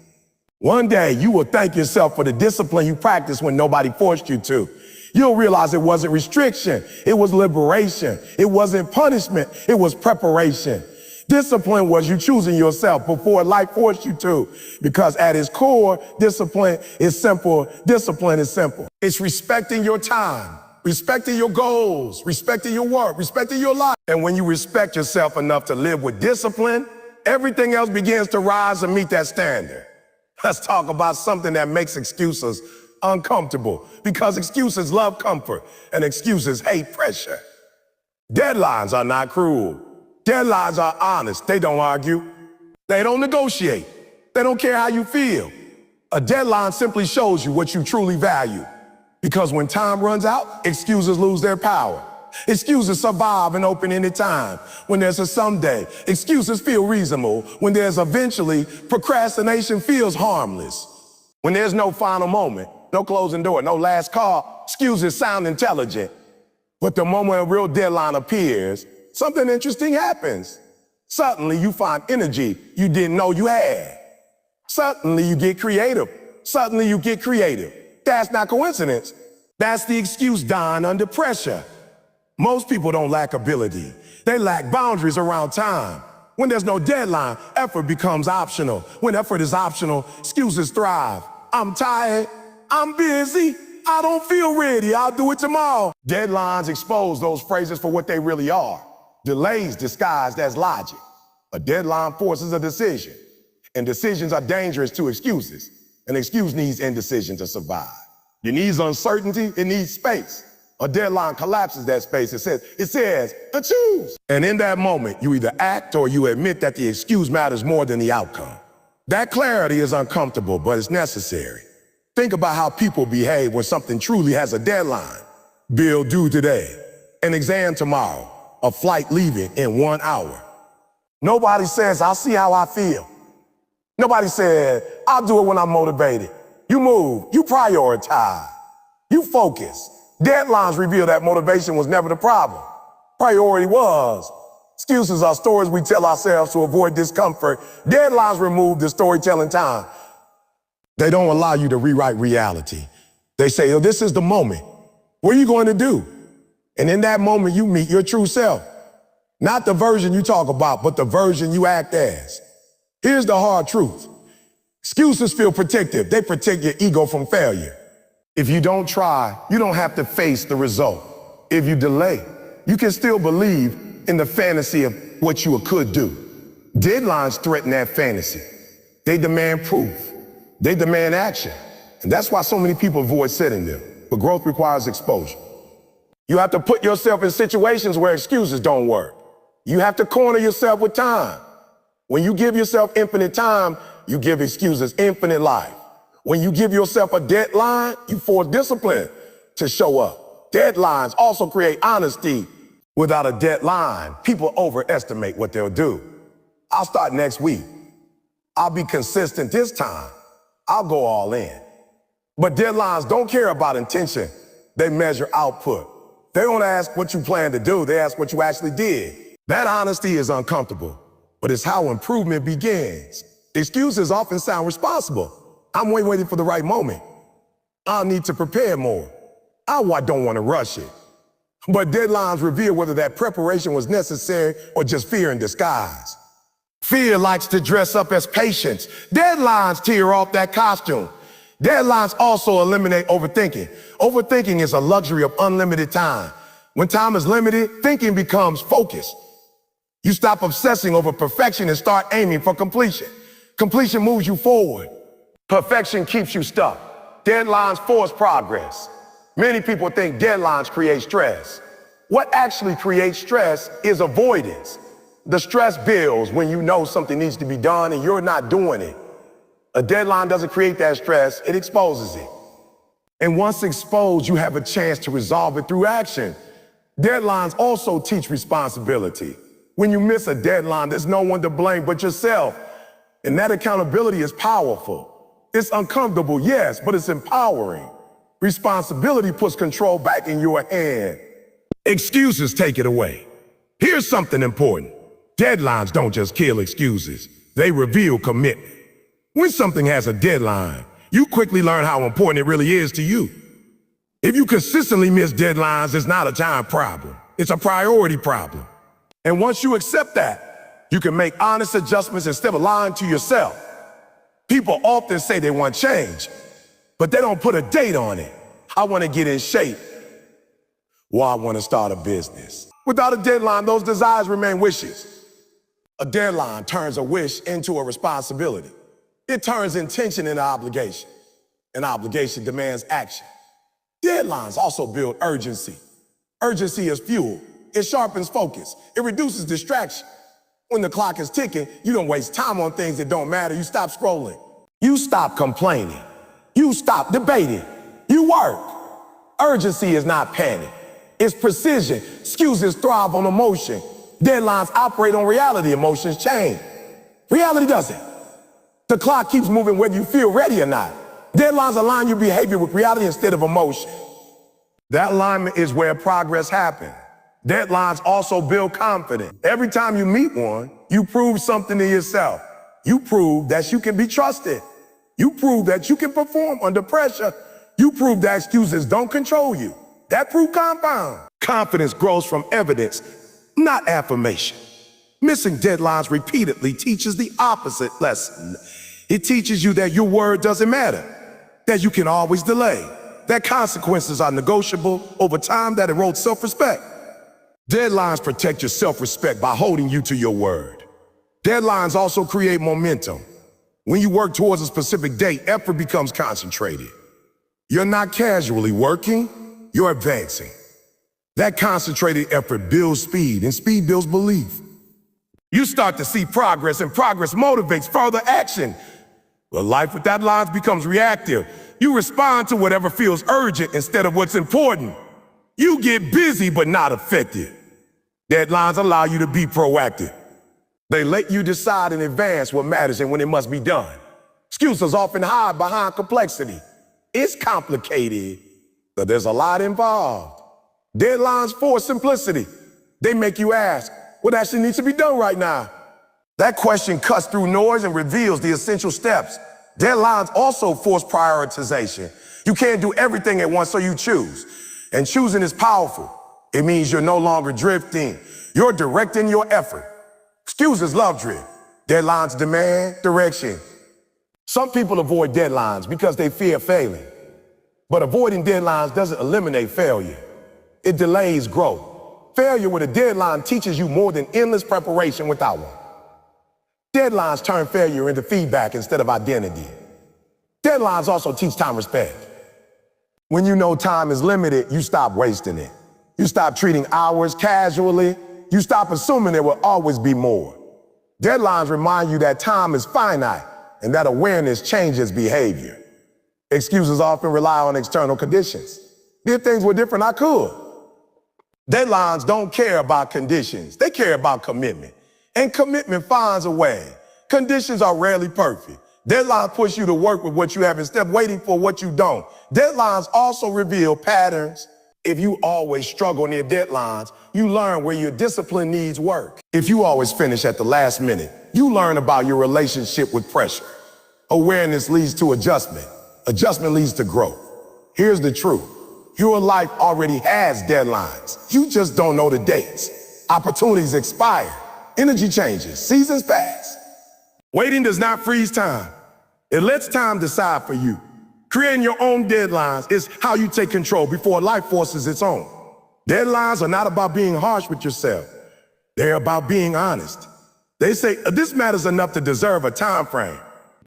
One day, you will thank yourself for the discipline you practiced when nobody forced you to. You'll realize it wasn't restriction, it was liberation. It wasn't punishment, it was preparation. Discipline was you choosing yourself before life forced you to. Because at its core, discipline is simple. Discipline is simple. It's respecting your time, respecting your goals, respecting your work, respecting your life. And when you respect yourself enough to live with discipline, everything else begins to rise and meet that standard. Let's talk about something that makes excuses uncomfortable, because excuses love comfort and excuses hate pressure. Deadlines are not cruel. Deadlines are honest. They don't argue. They don't negotiate. They don't care how you feel. A deadline simply shows you what you truly value. Because when time runs out, excuses lose their power. Excuses survive an open-ended time. When there's a someday, excuses feel reasonable. When there's eventually, procrastination feels harmless. When there's no final moment, no closing door, no last call, excuses sound intelligent. But the moment a real deadline appears, something interesting happens. Suddenly you find energy you didn't know you had. Suddenly you get creative. Suddenly you get creative. That's not coincidence. That's the excuse dying under pressure. Most people don't lack ability. They lack boundaries around time. When there's no deadline, effort becomes optional. When effort is optional, excuses thrive. I'm tired. I'm busy. I don't feel ready. I'll do it tomorrow. Deadlines expose those phrases for what they really are. Delays disguised as logic. A deadline forces a decision. And decisions are dangerous to excuses. An excuse needs indecision to survive. It needs uncertainty. It needs space. A deadline collapses that space. It says, to choose. And in that moment, you either act or you admit that the excuse matters more than the outcome. That clarity is uncomfortable, but it's necessary. Think about how people behave when something truly has a deadline. Bill due today. an exam tomorrow, a flight leaving in 1 hour. Nobody says, I'll see how I feel. Nobody said, I'll do it when I'm motivated. You move, you prioritize, you focus. Deadlines reveal that motivation was never the problem. Priority was. Excuses are stories we tell ourselves to avoid discomfort. Deadlines remove the storytelling time. They don't allow you to rewrite reality. They say, oh, this is the moment. What are you going to do? And in that moment, you meet your true self. Not the version you talk about, but the version you act as. Here's the hard truth. Excuses feel protective. They protect your ego from failure. If you don't try, you don't have to face the result. If you delay, you can still believe in the fantasy of what you could do. Deadlines threaten that fantasy. They demand proof. They demand action. And that's why so many people avoid setting them. But growth requires exposure. You have to put yourself in situations where excuses don't work. You have to corner yourself with time. When you give yourself infinite time, you give excuses infinite life. When you give yourself a deadline, you force discipline to show up. Deadlines also create honesty. Without a deadline, people overestimate what they'll do. I'll start next week. I'll be consistent this time. I'll go all in. But deadlines don't care about intention. They measure output. They don't ask what you plan to do. They ask what you actually did. That honesty is uncomfortable, but it's how improvement begins. Excuses often sound responsible. I'm waiting for the right moment. I'll need to prepare more. I don't want to rush it. But deadlines reveal whether that preparation was necessary or just fear in disguise. Fear likes to dress up as patience. Deadlines tear off that costume. Deadlines also eliminate overthinking. Overthinking is a luxury of unlimited time. When time is limited, thinking becomes focus. You stop obsessing over perfection and start aiming for completion. Completion moves you forward. Perfection keeps you stuck. Deadlines force progress. Many people think deadlines create stress. What actually creates stress is avoidance. The stress builds when you know something needs to be done and you're not doing it. A deadline doesn't create that stress, it exposes it. And once exposed, you have a chance to resolve it through action. Deadlines also teach responsibility. When you miss a deadline, there's no one to blame but yourself. And that accountability is powerful. It's uncomfortable, yes, but it's empowering. Responsibility puts control back in your hand. Excuses take it away. Here's something important. Deadlines don't just kill excuses. They reveal commitment. When something has a deadline, you quickly learn how important it really is to you. If you consistently miss deadlines, it's not a time problem. It's a priority problem. And once you accept that, you can make honest adjustments instead of lying to yourself. People often say they want change, but they don't put a date on it. I want to get in shape. Well, I want to start a business. Without a deadline, those desires remain wishes. A deadline turns a wish into a responsibility. It turns intention into obligation. An obligation demands action. Deadlines also build urgency. Urgency is fuel. It sharpens focus. It reduces distraction. When the clock is ticking, you don't waste time on things that don't matter. You stop scrolling. You stop complaining. You stop debating. You work. Urgency is not panic. It's precision. Excuses thrive on emotion. Deadlines operate on reality. Emotions change. Reality doesn't. The clock keeps moving whether you feel ready or not. Deadlines align your behavior with reality instead of emotion. That alignment is where progress happens. Deadlines also build confidence. Every time you meet one, you prove something to yourself. You prove that you can be trusted. You prove that you can perform under pressure. You prove that excuses don't control you. That proof compounds. Confidence grows from evidence, not affirmation. Missing deadlines repeatedly teaches the opposite lesson. It teaches you that your word doesn't matter, that you can always delay, that consequences are negotiable over time, that erodes self-respect. Deadlines protect your self-respect by holding you to your word. Deadlines also create momentum. When you work towards a specific date, effort becomes concentrated. You're not casually working, you're advancing. That concentrated effort builds speed, and speed builds belief. You start to see progress, and progress motivates further action. Well, life with deadlines becomes reactive. You respond to whatever feels urgent instead of what's important. You get busy but not affected. Deadlines allow you to be proactive. They let you decide in advance what matters and when it must be done. Excuses often hide behind complexity. It's complicated, but there's a lot involved. Deadlines force simplicity. They make you ask, what actually needs to be done right now? That question cuts through noise and reveals the essential steps. Deadlines also force prioritization. You can't do everything at once, so you choose. And choosing is powerful. It means you're no longer drifting. You're directing your effort. Excuses love drift. Deadlines demand direction. Some people avoid deadlines because they fear failing. But avoiding deadlines doesn't eliminate failure. It delays growth. Failure with a deadline teaches you more than endless preparation without one. Deadlines turn failure into feedback instead of identity. Deadlines also teach time respect. When you know time is limited, you stop wasting it. You stop treating hours casually. You stop assuming there will always be more. Deadlines remind you that time is finite and that awareness changes behavior. Excuses often rely on external conditions. If things were different, I could. Deadlines don't care about conditions. They care about commitment. And commitment finds a way. Conditions are rarely perfect. Deadlines push you to work with what you have instead of waiting for what you don't. Deadlines also reveal patterns. If you always struggle near deadlines, you learn where your discipline needs work. If you always finish at the last minute, you learn about your relationship with pressure. Awareness leads to adjustment. Adjustment leads to growth. Here's the truth. Your life already has deadlines. You just don't know the dates. Opportunities expire. Energy changes. Seasons pass. Waiting does not freeze time. It lets time decide for you. Creating your own deadlines is how you take control before life forces its own. Deadlines are not about being harsh with yourself. They're about being honest. They say, this matters enough to deserve a time frame.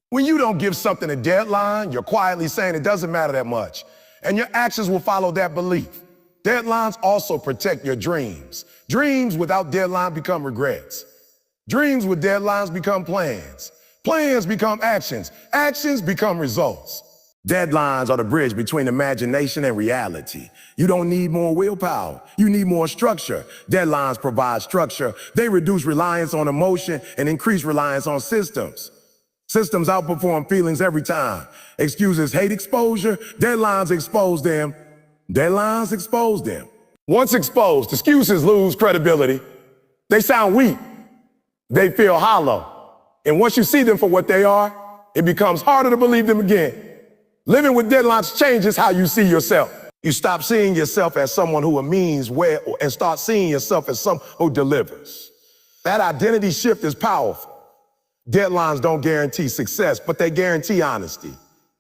When you don't give something a deadline, you're quietly saying it doesn't matter that much. And your actions will follow that belief. Deadlines also protect your dreams. Dreams without deadline become regrets. Dreams with deadlines become plans. Plans become actions. Actions become results. Deadlines are the bridge between imagination and reality. You don't need more willpower. You need more structure. Deadlines provide structure. They reduce reliance on emotion and increase reliance on systems. Systems outperform feelings every time. Excuses hate exposure. Deadlines expose them. Deadlines expose them. Once exposed, excuses lose credibility. They sound weak. They feel hollow. And once you see them for what they are, it becomes harder to believe them again. Living with deadlines changes how you see yourself. You stop seeing yourself as someone who means well and start seeing yourself as someone who delivers. That identity shift is powerful. Deadlines don't guarantee success, but they guarantee honesty.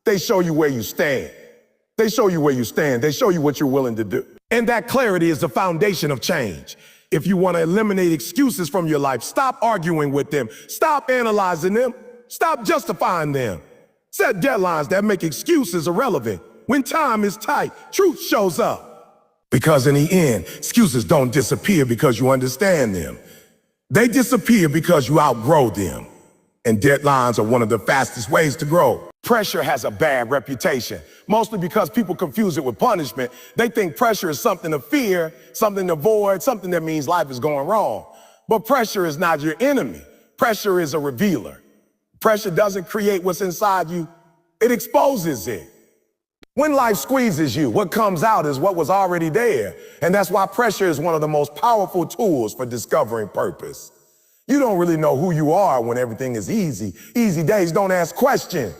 They show you where you stand. They show you where you stand. They show you what you're willing to do. And that clarity is the foundation of change. If you want to eliminate excuses from your life, stop arguing with them. Stop analyzing them. Stop justifying them. Set deadlines that make excuses irrelevant. When time is tight, truth shows up. Because in the end, excuses don't disappear because you understand them. They disappear because you outgrow them. And deadlines are one of the fastest ways to grow. Pressure has a bad reputation, mostly because people confuse it with punishment. They think pressure is something to fear, something to avoid, something that means life is going wrong. But pressure is not your enemy. Pressure is a revealer. Pressure doesn't create what's inside you, it exposes it. When life squeezes you, what comes out is what was already there. And that's why pressure is one of the most powerful tools for discovering purpose. You don't really know who you are when everything is easy. Easy days don't ask questions.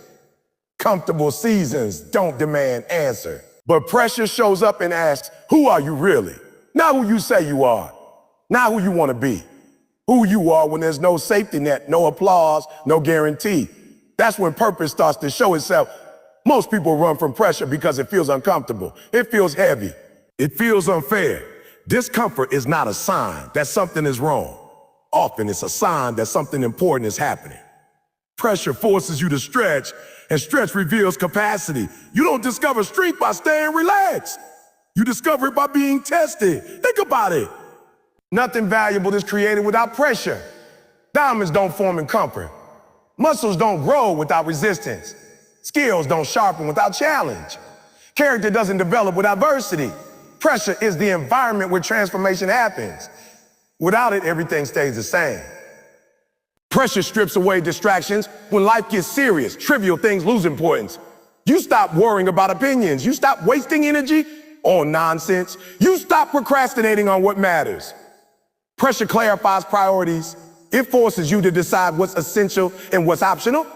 Comfortable seasons don't demand answer. But pressure shows up and asks, who are you really? Not who you say you are, not who you want to be. Who you are when there's no safety net, no applause, no guarantee. That's when purpose starts to show itself. Most people run from pressure because it feels uncomfortable. It feels heavy. It feels unfair. Discomfort is not a sign that something is wrong. Often it's a sign that something important is happening. Pressure forces you to stretch, and stretch reveals capacity. You don't discover strength by staying relaxed. You discover it by being tested. Think about it. Nothing valuable is created without pressure. Diamonds don't form in comfort. Muscles don't grow without resistance. Skills don't sharpen without challenge. Character doesn't develop without adversity. Pressure is the environment where transformation happens. Without it, everything stays the same. Pressure strips away distractions. When life gets serious, trivial things lose importance. You stop worrying about opinions. You stop wasting energy on nonsense. You stop procrastinating on what matters. Pressure clarifies priorities. It forces you to decide what's essential and what's optional.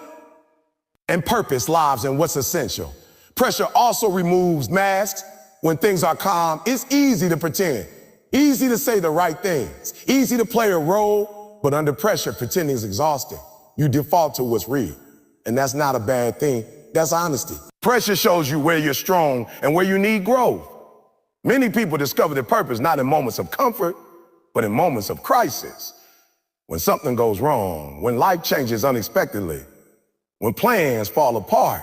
And purpose lives in what's essential. Pressure also removes masks. When things are calm, it's easy to pretend. Easy to say the right things. Easy to play a role. But under pressure, pretending is exhausting. You default to what's real. And that's not a bad thing. That's honesty. Pressure shows you where you're strong and where you need growth. Many people discover their purpose not in moments of comfort, but in moments of crisis. When something goes wrong, when life changes unexpectedly, when plans fall apart,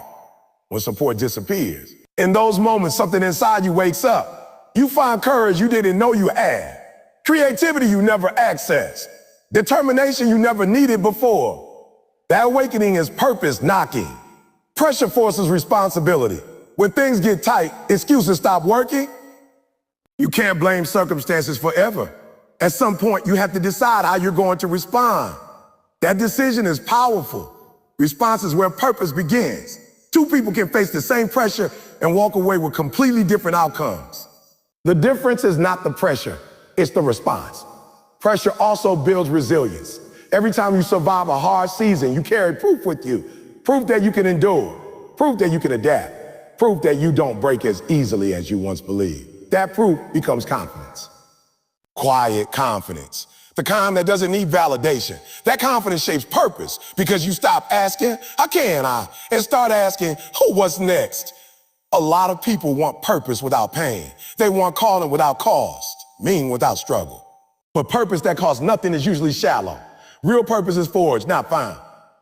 when support disappears. In those moments, something inside you wakes up. You find courage you didn't know you had, creativity you never accessed, determination you never needed before. That awakening is purpose knocking. Pressure forces responsibility. When things get tight, excuses stop working. You can't blame circumstances forever. At some point, you have to decide how you're going to respond. That decision is powerful. Response is where purpose begins. Two people can face the same pressure and walk away with completely different outcomes. The difference is not the pressure, it's the response. Pressure also builds resilience. Every time you survive a hard season, you carry proof with you. Proof that you can endure. Proof that you can adapt. Proof that you don't break as easily as you once believed. That proof becomes confidence. Quiet confidence. The kind that doesn't need validation. That confidence shapes purpose because you stop asking, how can I? And start asking, what's next? A lot of people want purpose without pain. They want calling without cost, meaning without struggle. But purpose that costs nothing is usually shallow. Real purpose is forged, not found.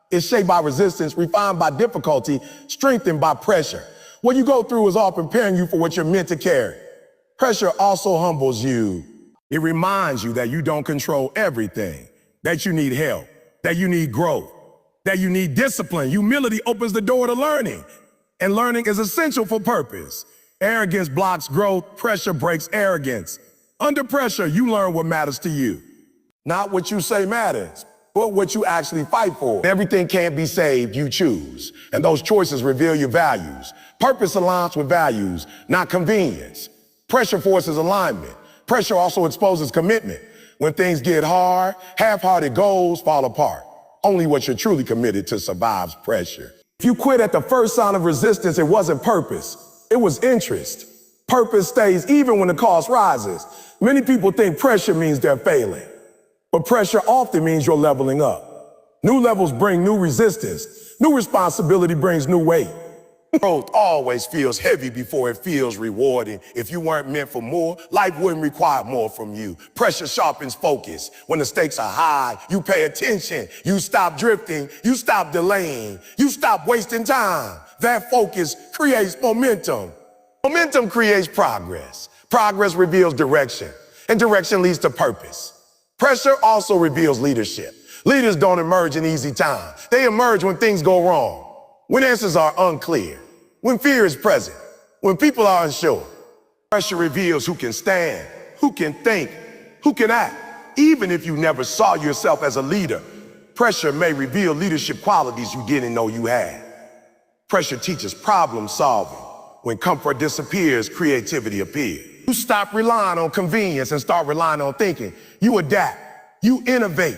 It's shaped by resistance, refined by difficulty, strengthened by pressure. What you go through is all preparing you for what you're meant to carry. Pressure also humbles you. It reminds you that you don't control everything, that you need help, that you need growth, that you need discipline. Humility opens the door to learning, and learning is essential for purpose. Arrogance blocks growth, pressure breaks arrogance. Under pressure, you learn what matters to you. Not what you say matters, but what you actually fight for. Everything can't be saved, you choose. And those choices reveal your values. Purpose aligns with values, not convenience. Pressure forces alignment. Pressure also exposes commitment. When things get hard, half-hearted goals fall apart. Only what you're truly committed to survives pressure. If you quit at the first sign of resistance, it wasn't purpose. It was interest. Purpose stays even when the cost rises. Many people think pressure means they're failing. But pressure often means you're leveling up. New levels bring new resistance. New responsibility brings new weight. Growth always feels heavy before it feels rewarding. If you weren't meant for more, life wouldn't require more from you. Pressure sharpens focus. When the stakes are high, you pay attention. You stop drifting. You stop delaying. You stop wasting time. That focus creates momentum. Momentum creates progress. Progress reveals direction, and direction leads to purpose. Pressure also reveals leadership. Leaders don't emerge in easy times. They emerge when things go wrong. When answers are unclear, when fear is present, when people are unsure. Pressure reveals who can stand, who can think, who can act. Even if you never saw yourself as a leader, pressure may reveal leadership qualities you didn't know you had. Pressure teaches problem solving. When comfort disappears, creativity appears. You stop relying on convenience and start relying on thinking. You adapt, you innovate,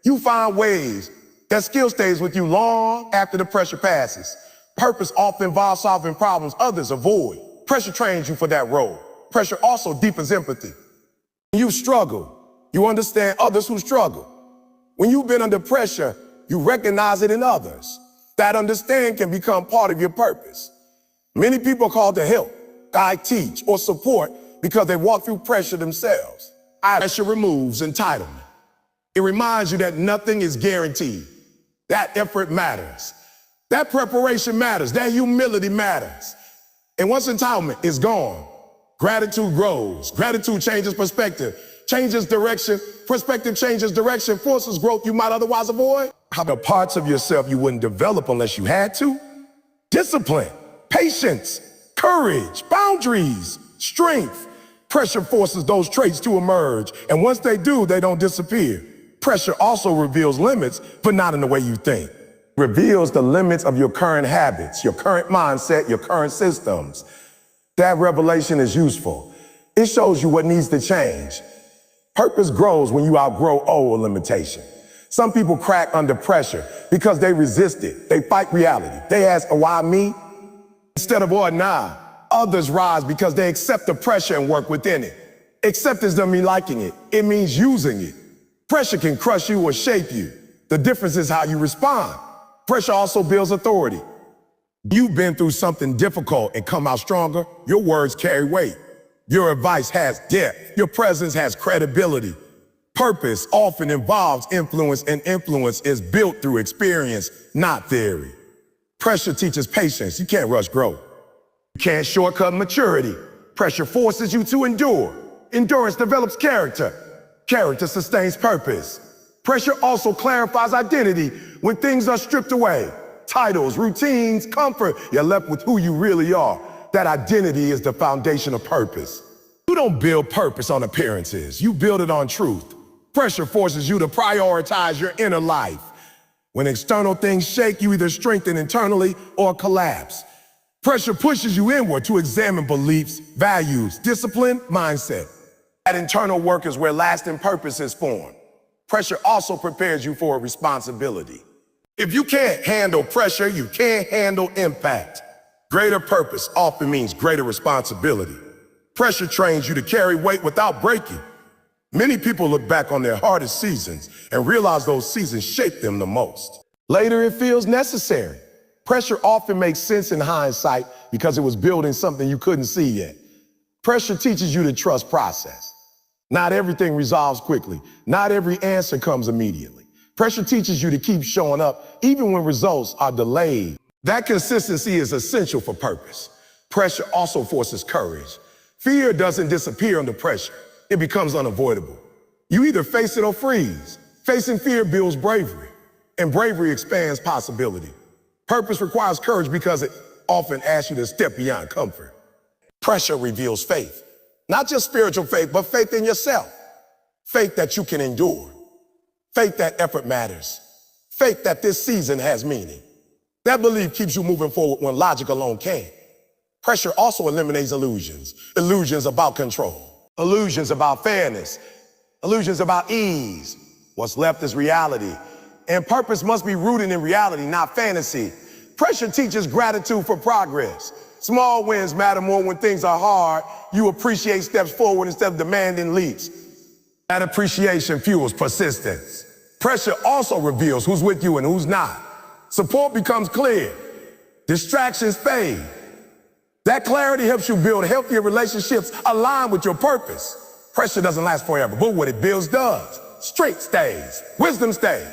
you find ways. That skill stays with you long after the pressure passes. Purpose often involves solving problems others avoid. Pressure trains you for that role. Pressure also deepens empathy. When you struggle, you understand others who struggle. When you've been under pressure, you recognize it in others. That understanding can become part of your purpose. Many people are called to help, guide, teach, or support because they walk through pressure themselves. Pressure removes entitlement. It reminds you that nothing is guaranteed. That effort matters. That preparation matters. That humility matters. And once entitlement is gone, gratitude grows. Gratitude changes perspective, changes direction. Perspective changes direction, forces growth you might otherwise avoid. How the parts of yourself you wouldn't develop unless you had to? Discipline, patience, courage, boundaries, strength. Pressure forces those traits to emerge, and once they do, they don't disappear. Pressure also reveals limits, but not in the way you think. It reveals the limits of your current habits, your current mindset, your current systems. That revelation is useful. It shows you what needs to change. Purpose grows when you outgrow old limitation. Some people crack under pressure because they resist it. They fight reality. They ask, why me? Instead of why nah. Others rise because they accept the pressure and work within it. Acceptance doesn't mean liking it. It means using it. Pressure can crush you or shape you. The difference is how you respond. Pressure also builds authority. You've been through something difficult and come out stronger. Your words carry weight. Your advice has depth. Your presence has credibility. Purpose often involves influence, and influence is built through experience, not theory. Pressure teaches patience. You can't rush growth. You can't shortcut maturity. Pressure forces you to endure. Endurance develops character. Character sustains purpose. Pressure also clarifies identity when things are stripped away. Titles, routines, comfort, you're left with who you really are. That identity is the foundation of purpose. You don't build purpose on appearances. You build it on truth. Pressure forces you to prioritize your inner life. When external things shake, you either strengthen internally or collapse. Pressure pushes you inward to examine beliefs, values, discipline, mindset. That internal work is where lasting purpose is formed. Pressure also prepares you for a responsibility. If you can't handle pressure, you can't handle impact. Greater purpose often means greater responsibility. Pressure trains you to carry weight without breaking. Many people look back on their hardest seasons and realize those seasons shaped them the most. Later, it feels necessary. Pressure often makes sense in hindsight because it was building something you couldn't see yet. Pressure teaches you to trust process. Not everything resolves quickly. Not every answer comes immediately. Pressure teaches you to keep showing up even when results are delayed. That consistency is essential for purpose. Pressure also forces courage. Fear doesn't disappear under pressure. It becomes unavoidable. You either face it or freeze. Facing fear builds bravery, and bravery expands possibility. Purpose requires courage because it often asks you to step beyond comfort. Pressure reveals faith. Not just spiritual faith, but faith in yourself. Faith that you can endure. Faith that effort matters. Faith that this season has meaning. That belief keeps you moving forward when logic alone can't. Pressure also eliminates illusions. Illusions about control. Illusions about fairness. Illusions about ease. What's left is reality. And purpose must be rooted in reality, not fantasy. Pressure teaches gratitude for progress. Small wins matter more when things are hard. You appreciate steps forward instead of demanding leaps. That appreciation fuels persistence. Pressure also reveals who's with you and who's not. Support becomes clear. Distractions fade. That clarity helps you build healthier relationships aligned with your purpose. Pressure doesn't last forever, but what it builds does. Strength stays. Wisdom stays.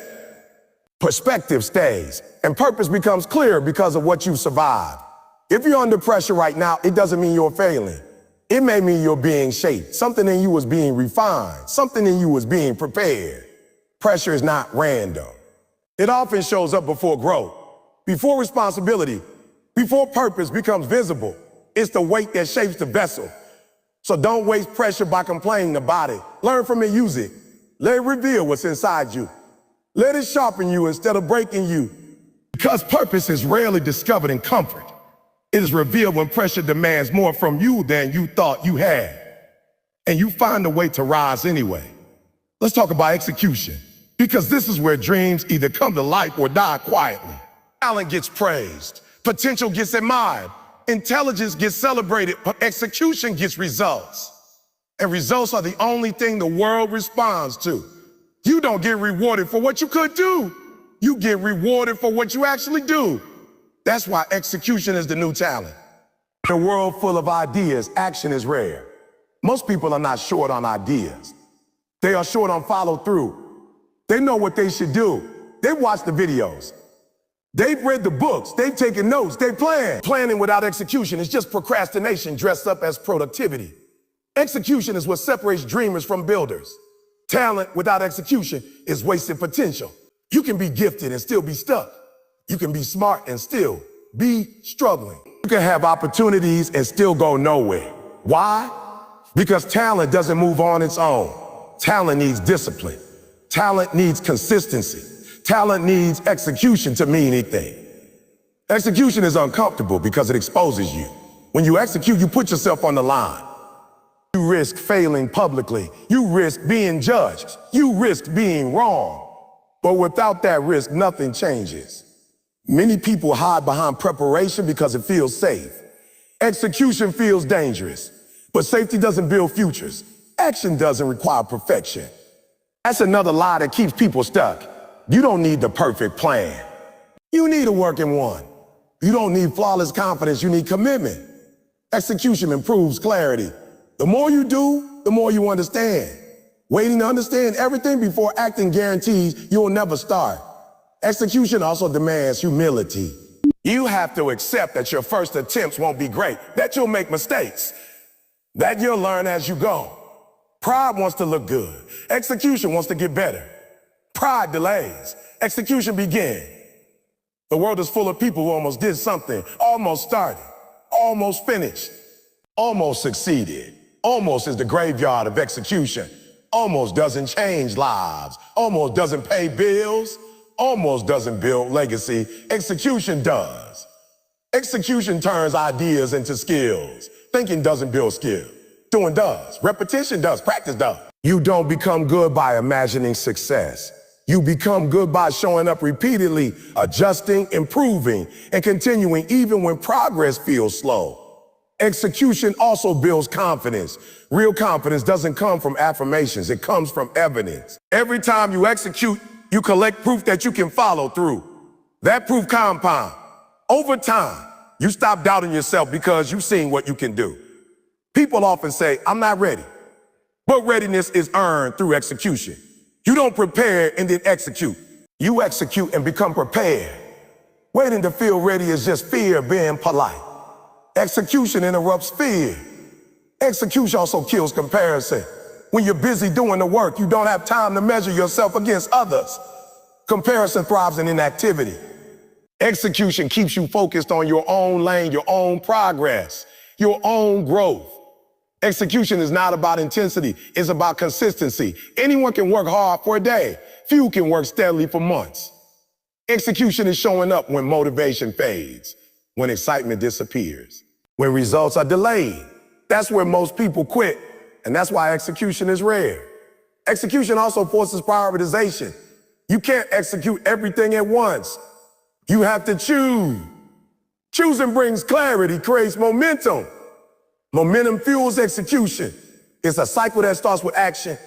Perspective stays. And purpose becomes clearer because of what you've survived. If you're under pressure right now, it doesn't mean you're failing. It may mean you're being shaped. Something in you was being refined. Something in you was being prepared. Pressure is not random. It often shows up before growth, before responsibility, before purpose becomes visible. It's the weight that shapes the vessel. So don't waste pressure by complaining about it. Learn from it, use it. Let it reveal what's inside you. Let it sharpen you instead of breaking you. Because purpose is rarely discovered in comfort. It is revealed when pressure demands more from you than you thought you had. And you find a way to rise anyway. Let's talk about execution. Because this is where dreams either come to life or die quietly. Talent gets praised. Potential gets admired. Intelligence gets celebrated, but execution gets results. And results are the only thing the world responds to. You don't get rewarded for what you could do. You get rewarded for what you actually do. That's why execution is the new talent. In a world full of ideas, action is rare. Most people are not short on ideas. They are short on follow through. They know what they should do. They've watched the videos. They've read the books. They've taken notes. They plan. Planning without execution is just procrastination dressed up as productivity. Execution is what separates dreamers from builders. Talent without execution is wasted potential. You can be gifted and still be stuck. You can be smart and still be struggling. You can have opportunities and still go nowhere. Why? Because talent doesn't move on its own. Talent needs discipline. Talent needs consistency. Talent needs execution to mean anything. Execution is uncomfortable because it exposes you. When you execute, you put yourself on the line. You risk failing publicly. You risk being judged. You risk being wrong. But without that risk, nothing changes. Many people hide behind preparation because it feels safe. Execution feels dangerous. But safety doesn't build futures. Action doesn't require perfection. That's another lie that keeps people stuck. You don't need the perfect plan. You need a working one. You don't need flawless confidence, you need commitment. Execution improves clarity. The more you do, the more you understand. Waiting to understand everything before acting guarantees you'll never start. Execution also demands humility. You have to accept that your first attempts won't be great, that you'll make mistakes, that you'll learn as you go. Pride wants to look good. Execution wants to get better. Pride delays. Execution begins. The world is full of people who almost did something, almost started, almost finished, almost succeeded. Almost is the graveyard of execution. Almost doesn't change lives. Almost doesn't pay bills. Almost doesn't build legacy. Execution does. Execution turns ideas into skills. Thinking doesn't build skill. Doing does. Repetition does. Practice does. You don't become good by imagining success. You become good by showing up repeatedly, adjusting, improving, and continuing even when progress feels slow. Execution also builds confidence. Real confidence doesn't come from affirmations. It comes from evidence. Every time you execute, you collect proof that you can follow through. That proof compounds. Over time, you stop doubting yourself because you've seen what you can do. People often say, I'm not ready. But readiness is earned through execution. You don't prepare and then execute. You execute and become prepared. Waiting to feel ready is just fear being polite. Execution interrupts fear. Execution also kills comparison. When you're busy doing the work, you don't have time to measure yourself against others. Comparison thrives in inactivity. Execution keeps you focused on your own lane, your own progress, your own growth. Execution is not about intensity, it's about consistency. Anyone can work hard for a day. Few can work steadily for months. Execution is showing up when motivation fades, when excitement disappears, when results are delayed. That's where most people quit, and that's why execution is rare. Execution also forces prioritization. You can't execute everything at once. You have to choose. Choosing brings clarity, creates momentum. Momentum fuels execution. It's a cycle that starts with action.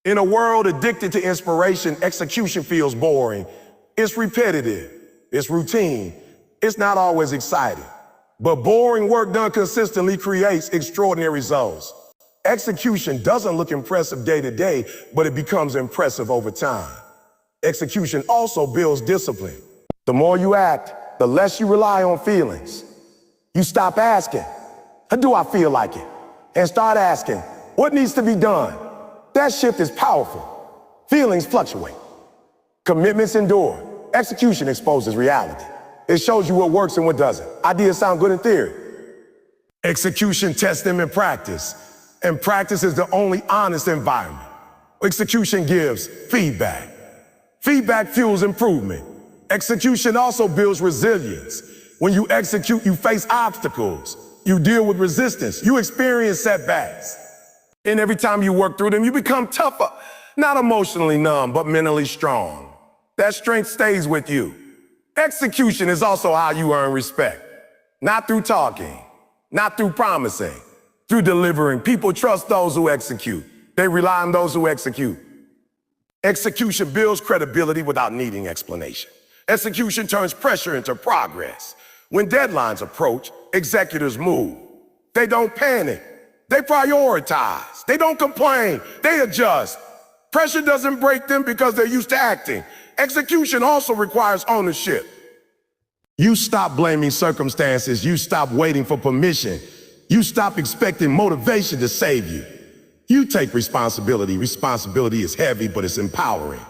In a world addicted to inspiration, execution feels boring. It's repetitive. It's routine. It's not always exciting. But boring work done consistently creates extraordinary results. Execution doesn't look impressive day to day, but it becomes impressive over time. Execution also builds discipline. The more you act, the less you rely on feelings. You stop asking, do I feel like it? And start asking, what needs to be done? That shift is powerful. Feelings fluctuate. Commitments endure. Execution exposes reality. It shows you what works and what doesn't. Ideas sound good in theory. Execution tests them in practice. And practice is the only honest environment. Execution gives feedback. Feedback fuels improvement. Execution also builds resilience. When you execute, you face obstacles. You deal with resistance. You experience setbacks. And every time you work through them, you become tougher. Not emotionally numb, but mentally strong. That strength stays with you. Execution is also how you earn respect. Not through talking, not through promising, through delivering. People trust those who execute. They rely on those who execute. Execution builds credibility without needing explanation. Execution turns pressure into progress. When deadlines approach, executors move. They don't panic. They prioritize. They don't complain. They adjust. Pressure doesn't break them because they're used to acting. Execution also requires ownership. You stop blaming circumstances. You stop waiting for permission. You stop expecting motivation to save you. You take responsibility. Responsibility is heavy, but it's empowering.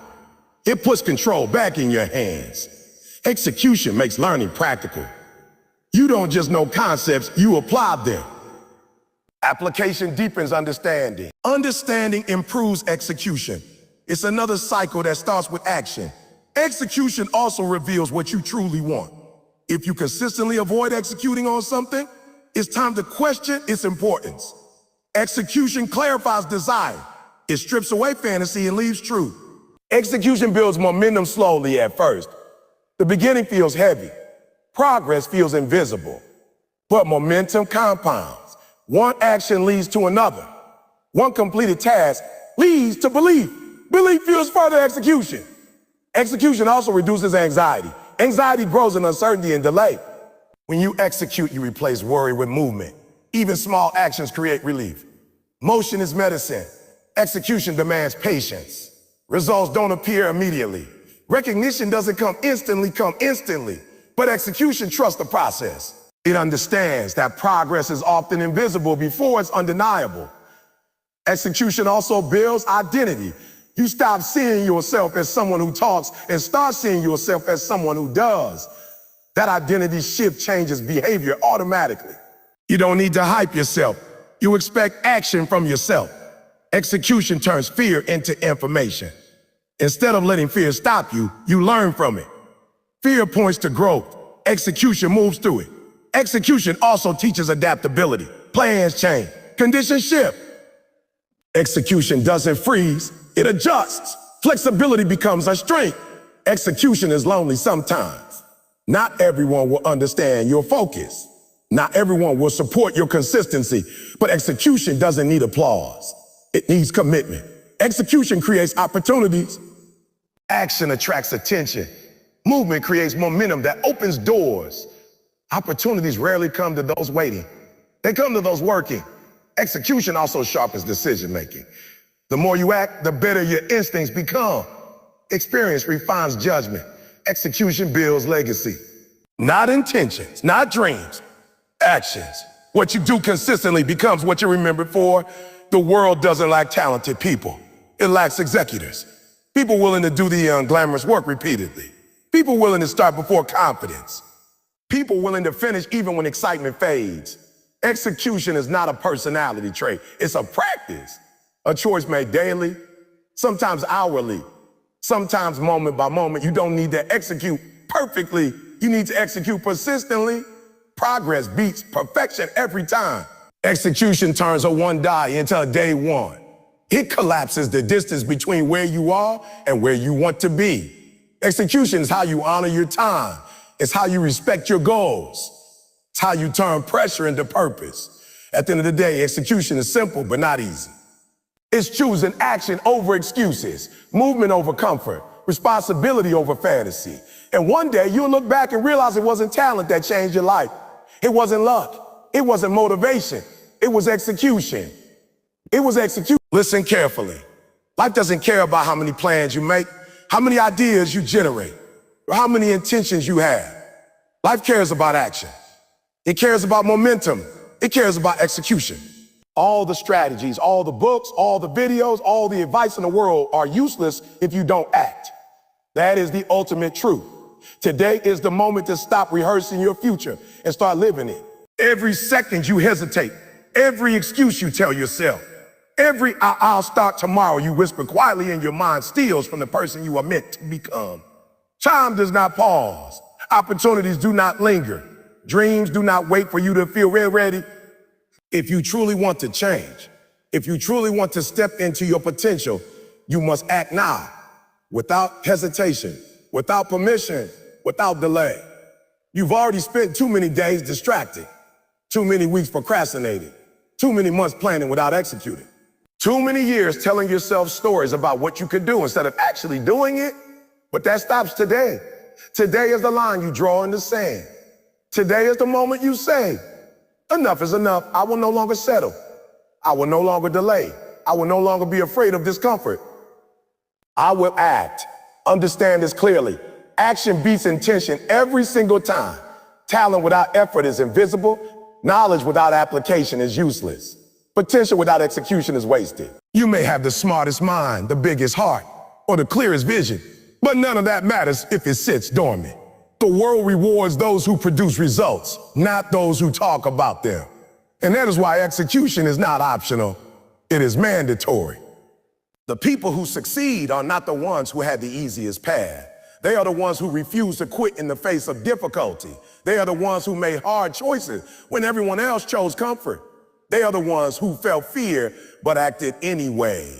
It puts control back in your hands. Execution makes learning practical. You don't just know concepts, you apply them. Application deepens understanding. Understanding improves execution. It's another cycle that starts with action. Execution also reveals what you truly want. If you consistently avoid executing on something, it's time to question its importance. Execution clarifies desire. It strips away fantasy and leaves truth. Execution builds momentum slowly at first. The beginning feels heavy. Progress feels invisible. But momentum compounds. One action leads to another. One completed task leads to belief. Belief fuels further execution. Execution also reduces anxiety. Anxiety grows in uncertainty and delay. When you execute, you replace worry with movement. Even small actions create relief. Motion is medicine. Execution demands patience. Results don't appear immediately. Recognition doesn't come instantly, but execution trusts the process. It understands that progress is often invisible before it's undeniable. Execution also builds identity. You stop seeing yourself as someone who talks and start seeing yourself as someone who does. That identity shift changes behavior automatically. You don't need to hype yourself. You expect action from yourself. Execution turns fear into information. Instead of letting fear stop you, you learn from it. Fear points to growth. Execution moves through it. Execution also teaches adaptability. Plans change. Conditions shift. Execution doesn't freeze, it adjusts. Flexibility becomes a strength. Execution is lonely sometimes. Not everyone will understand your focus. Not everyone will support your consistency, but execution doesn't need applause. It needs commitment. Execution creates opportunities. Action attracts attention. Movement creates momentum that opens doors. Opportunities rarely come to those waiting. They come to those working. Execution also sharpens decision-making. The more you act, the better your instincts become. Experience refines judgment. Execution builds legacy. Not intentions, not dreams, actions. What you do consistently becomes what you're remembered for. The world doesn't lack talented people. It lacks executors. People willing to do the unglamorous work repeatedly. People willing to start before confidence. People willing to finish even when excitement fades. Execution is not a personality trait. It's a practice. A choice made daily, sometimes hourly, sometimes moment by moment. You don't need to execute perfectly. You need to execute persistently. Progress beats perfection every time. Execution turns a one die into a day one. It collapses the distance between where you are and where you want to be. Execution is how you honor your time. It's how you respect your goals. It's how you turn pressure into purpose. At the end of the day, execution is simple, but not easy. It's choosing action over excuses, movement over comfort, responsibility over fantasy. And one day you'll look back and realize it wasn't talent that changed your life. It wasn't luck. It wasn't motivation. It was execution. It was execution. Listen carefully. Life doesn't care about how many plans you make, how many ideas you generate, or how many intentions you have. Life cares about action. It cares about momentum. It cares about execution. All the strategies, all the books, all the videos, all the advice in the world are useless if you don't act. That is the ultimate truth. Today is the moment to stop rehearsing your future and start living it. Every second you hesitate, every excuse you tell yourself, every I'll start tomorrow you whisper quietly in your mind steals from the person you are meant to become. Time does not pause. Opportunities do not linger. Dreams do not wait for you to feel ready. If you truly want to change, if you truly want to step into your potential, you must act now, without hesitation, without permission, without delay. You've already spent too many days distracted, too many weeks procrastinating, too many months planning without executing, too many years telling yourself stories about what you could do instead of actually doing it. But that stops today. Today is the line you draw in the sand. Today is the moment you say, enough is enough. I will no longer settle. I will no longer delay. I will no longer be afraid of discomfort. I will act. Understand this clearly. Action beats intention every single time. Talent without effort is invisible. Knowledge without application is useless. Potential without execution is wasted. You may have the smartest mind, the biggest heart, or the clearest vision, but none of that matters if it sits dormant. The world rewards those who produce results, not those who talk about them. And that is why execution is not optional, it is mandatory. The people who succeed are not the ones who had the easiest path. They are the ones who refuse to quit in the face of difficulty. They are the ones who made hard choices when everyone else chose comfort. They are the ones who felt fear but acted anyway.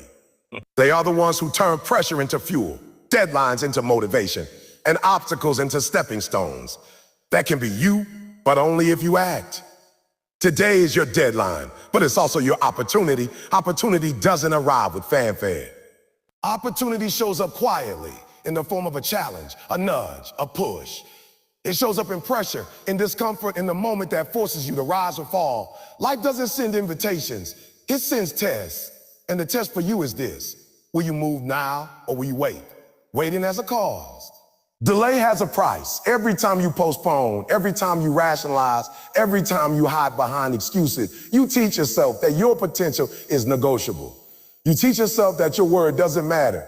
They are the ones who turned pressure into fuel, deadlines into motivation, and obstacles into stepping stones. That can be you, but only if you act. Today is your deadline, but it's also your opportunity. Opportunity doesn't arrive with fanfare. Opportunity shows up quietly in the form of a challenge, a nudge, a push. It shows up in pressure, in discomfort, in the moment that forces you to rise or fall. Life doesn't send invitations, it sends tests. And the test for you is this: will you move now or will you wait? Waiting has a cost. Delay has a price. Every time you postpone, every time you rationalize, every time you hide behind excuses, you teach yourself that your potential is negotiable. You teach yourself that your word doesn't matter.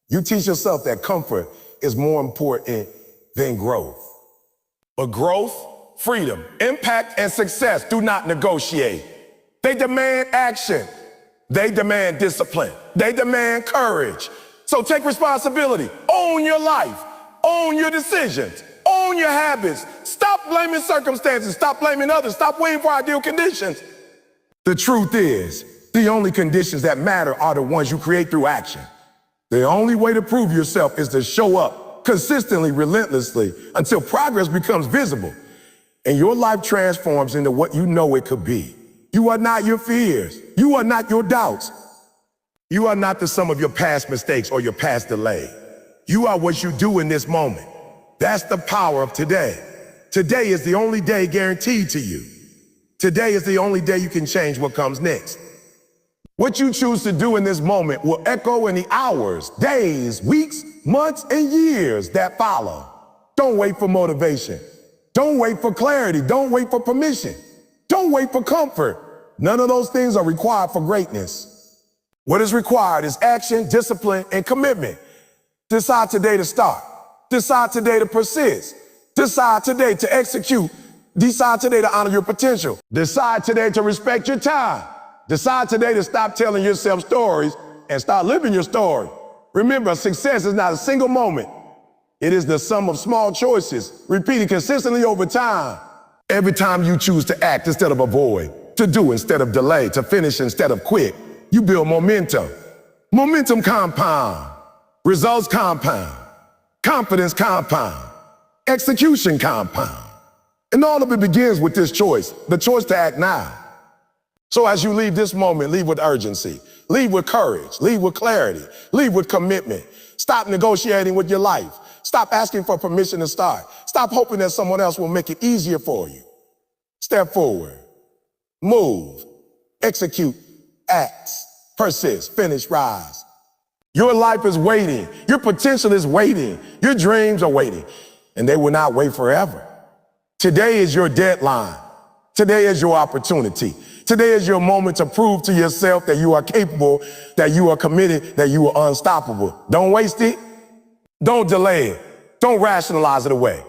You teach yourself that comfort is more important than growth. But growth, freedom, impact, and success do not negotiate. They demand action. They demand discipline. They demand courage. So take responsibility. Own your life. Own your decisions. Own your habits. Stop blaming circumstances. Stop blaming others. Stop waiting for ideal conditions. The truth is, the only conditions that matter are the ones you create through action. The only way to prove yourself is to show up consistently, relentlessly, until progress becomes visible and your life transforms into what you know it could be. You are not your fears. You are not your doubts. You are not the sum of your past mistakes or your past delay. You are what you do in this moment. That's the power of today. Today is the only day guaranteed to you. Today is the only day you can change what comes next. What you choose to do in this moment will echo in the hours, days, weeks, months, and years that follow. Don't wait for motivation. Don't wait for clarity. Don't wait for permission. Don't wait for comfort. None of those things are required for greatness. What is required is action, discipline, and commitment. Decide today to start. Decide today to persist. Decide today to execute. Decide today to honor your potential. Decide today to respect your time. Decide today to stop telling yourself stories and start living your story. Remember, success is not a single moment. It is the sum of small choices, repeated consistently over time. Every time you choose to act instead of avoid, to do instead of delay, to finish instead of quit, you build momentum. Momentum compound. Results compound. Confidence compound. Execution compound. And all of it begins with this choice, the choice to act now. So as you leave this moment, leave with urgency, leave with courage, leave with clarity, leave with commitment. Stop negotiating with your life. Stop asking for permission to start. Stop hoping that someone else will make it easier for you. Step forward, move, execute, act, persist, finish, rise. Your life is waiting. Your potential is waiting. Your dreams are waiting, and they will not wait forever. Today is your deadline. Today is your opportunity. Today is your moment to prove to yourself that you are capable, that you are committed, that you are unstoppable. Don't waste it. Don't delay it. Don't rationalize it away.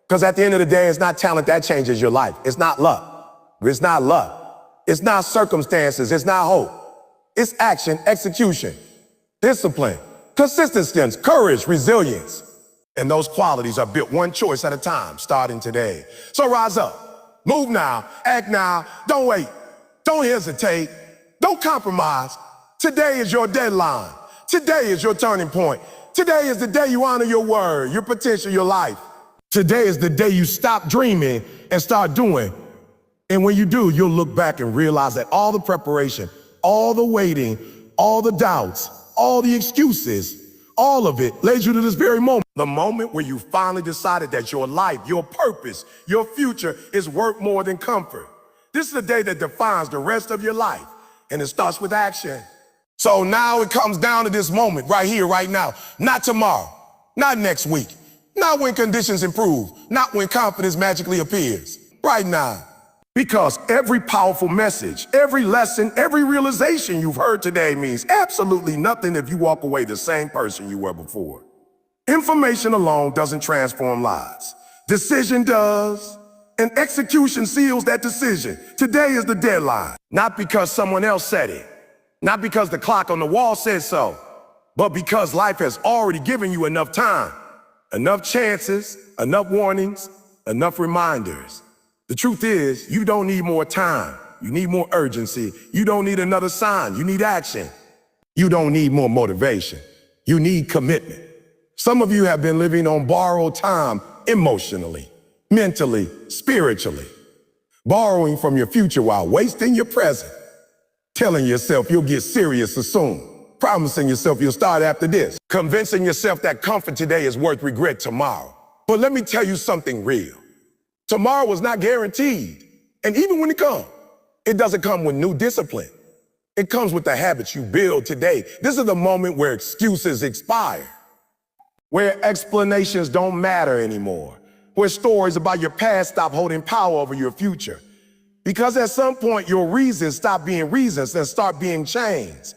Because at the end of the day, it's not talent that changes your life. It's not luck. It's not luck. It's not circumstances. It's not hope. It's action, execution, discipline, consistency, courage, resilience. And those qualities are built one choice at a time, starting today. So rise up. Move now. Act now. Don't wait. Don't hesitate. Don't compromise. Today is your deadline. Today is your turning point. Today is the day you honor your word, your potential, your life. Today is the day you stop dreaming and start doing. And when you do, you'll look back and realize that all the preparation, all the waiting, all the doubts, all the excuses, all of it leads you to this very moment. The moment where you finally decided that your life, your purpose, your future is worth more than comfort. This is the day that defines the rest of your life, and it starts with action. So now it comes down to this moment right here, right now. Not tomorrow, not next week, not when conditions improve, not when confidence magically appears. Right now. Because every powerful message, every lesson, every realization you've heard today means absolutely nothing if you walk away the same person you were before. Information alone doesn't transform lives. Decision does. And execution seals that decision. Today is the deadline. Not because someone else said it, not because the clock on the wall said so, but because life has already given you enough time, enough chances, enough warnings, enough reminders. The truth is, you don't need more time. You need more urgency. You don't need another sign. You need action. You don't need more motivation. You need commitment. Some of you have been living on borrowed time emotionally, mentally, spiritually, borrowing from your future while wasting your present, telling yourself you'll get serious soon, promising yourself you'll start after this, convincing yourself that comfort today is worth regret tomorrow. But let me tell you something real. Tomorrow is not guaranteed. And even when it doesn't come with new discipline. It comes with the habits you build today. This is the moment where excuses expire, where explanations don't matter anymore, where stories about your past stop holding power over your future. Because at some point, your reasons stop being reasons and start being chains.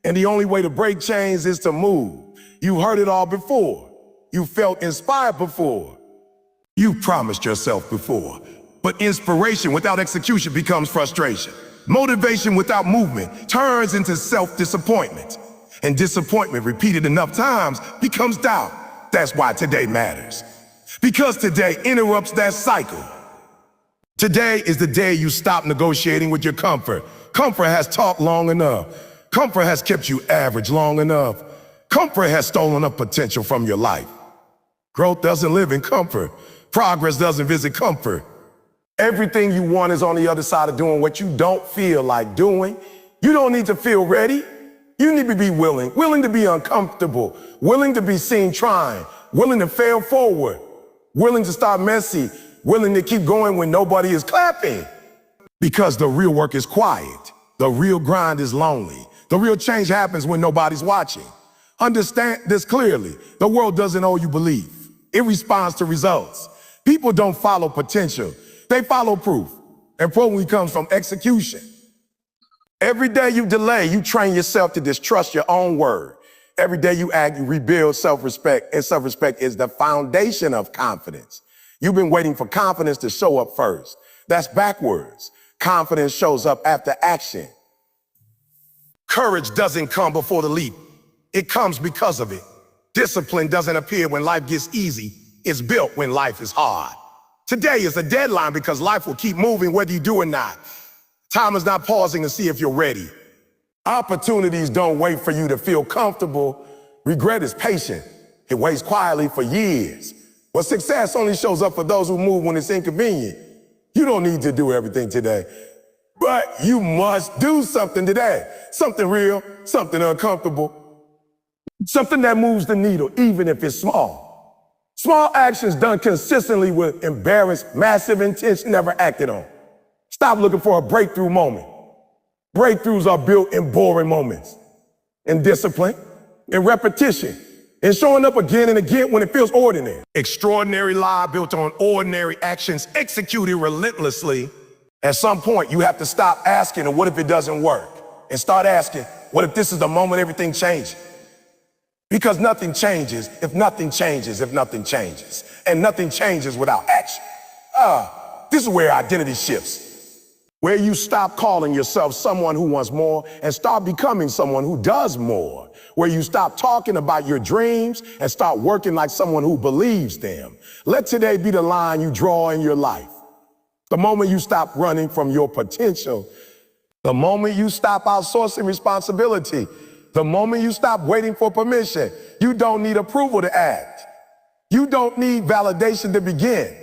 And the only way to break chains is to move. You've heard it all before. You felt inspired before. You promised yourself before. But inspiration without execution becomes frustration. Motivation without movement turns into self-disappointment. And disappointment repeated enough times becomes doubt. That's why today matters. Because today interrupts that cycle. Today is the day you stop negotiating with your comfort. Comfort has talked long enough. Comfort has kept you average long enough. Comfort has stolen up potential from your life. Growth doesn't live in comfort. Progress doesn't visit comfort. Everything you want is on the other side of doing what you don't feel like doing. You don't need to feel ready. You need to be willing to be uncomfortable, willing to be seen trying, willing to fail forward, willing to start messy, willing to keep going when nobody is clapping. Because the real work is quiet. The real grind is lonely. The real change happens when nobody's watching. Understand this clearly. The world doesn't owe you belief. It responds to results. People don't follow potential. They follow proof. And proof only comes from execution. Every day you delay, you train yourself to distrust your own word. Every day you act, you rebuild self-respect. And self-respect is the foundation of confidence. You've been waiting for confidence to show up first. That's backwards. Confidence shows up after action. Courage doesn't come before the leap. It comes because of it. Discipline doesn't appear when life gets easy. It's built when life is hard. Today is a deadline because life will keep moving whether you do or not. Time is not pausing to see if you're ready. Opportunities don't wait for you to feel comfortable. Regret is patient. It waits quietly for years. But success only shows up for those who move when it's inconvenient. You don't need to do everything today, but you must do something today. Something real, something uncomfortable, something that moves the needle, even if it's small. Small actions done consistently will embarrass massive intention never acted on. Stop looking for a breakthrough moment. Breakthroughs are built in boring moments, in discipline, in repetition, in showing up again and again when it feels ordinary. Extraordinary life built on ordinary actions executed relentlessly. At some point, you have to stop asking, what if it doesn't work? And start asking, what if this is the moment everything changes? Because nothing changes if nothing changes if nothing changes. And nothing changes without action. This is where identity shifts. Where you stop calling yourself someone who wants more and start becoming someone who does more. Where you stop talking about your dreams and start working like someone who believes them. Let today be the line you draw in your life. The moment you stop running from your potential, the moment you stop outsourcing responsibility, the moment you stop waiting for permission, you don't need approval to act. You don't need validation to begin.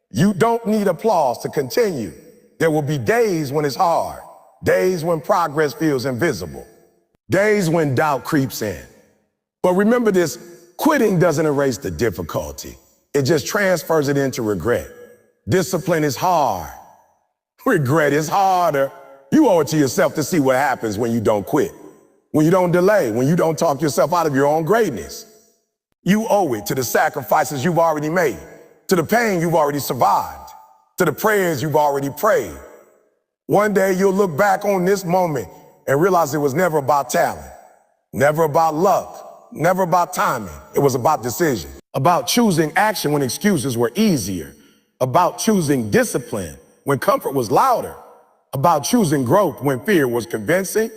You don't need applause to continue. There will be days when it's hard, days when progress feels invisible, days when doubt creeps in. But remember this, quitting doesn't erase the difficulty. It just transfers it into regret. Discipline is hard. Regret is harder. You owe it to yourself to see what happens when you don't quit, when you don't delay, when you don't talk yourself out of your own greatness. You owe it to the sacrifices you've already made, to the pain you've already survived, to the prayers you've already prayed. One day you'll look back on this moment and realize it was never about talent, never about luck, never about timing. It was about decision, about choosing action when excuses were easier, about choosing discipline when comfort was louder, about choosing growth when fear was convincing.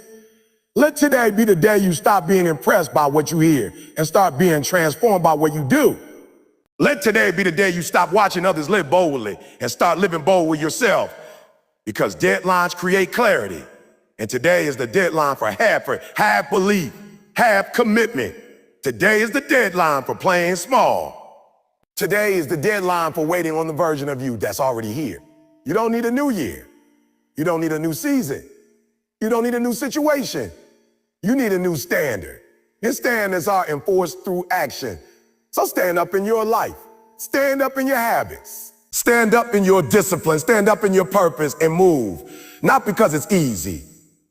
Let today be the day you stop being impressed by what you hear and start being transformed by what you do. Let today be the day you stop watching others live boldly and start living bold with yourself, because deadlines create clarity. And today is the deadline for half belief, half commitment. Today is the deadline for playing small. Today is the deadline for waiting on the version of you that's already here. You don't need a new year. You don't need a new season. You don't need a new situation. You need a new standard. His standards are enforced through action. So stand up in your life. Stand up in your habits. Stand up in your discipline. Stand up in your purpose and move. Not because it's easy,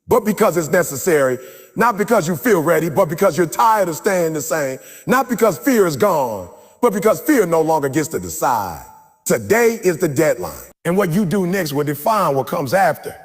but because it's necessary. Not because you feel ready, but because you're tired of staying the same. Not because fear is gone, but because fear no longer gets to decide. Today is the deadline. And what you do next will define what comes after.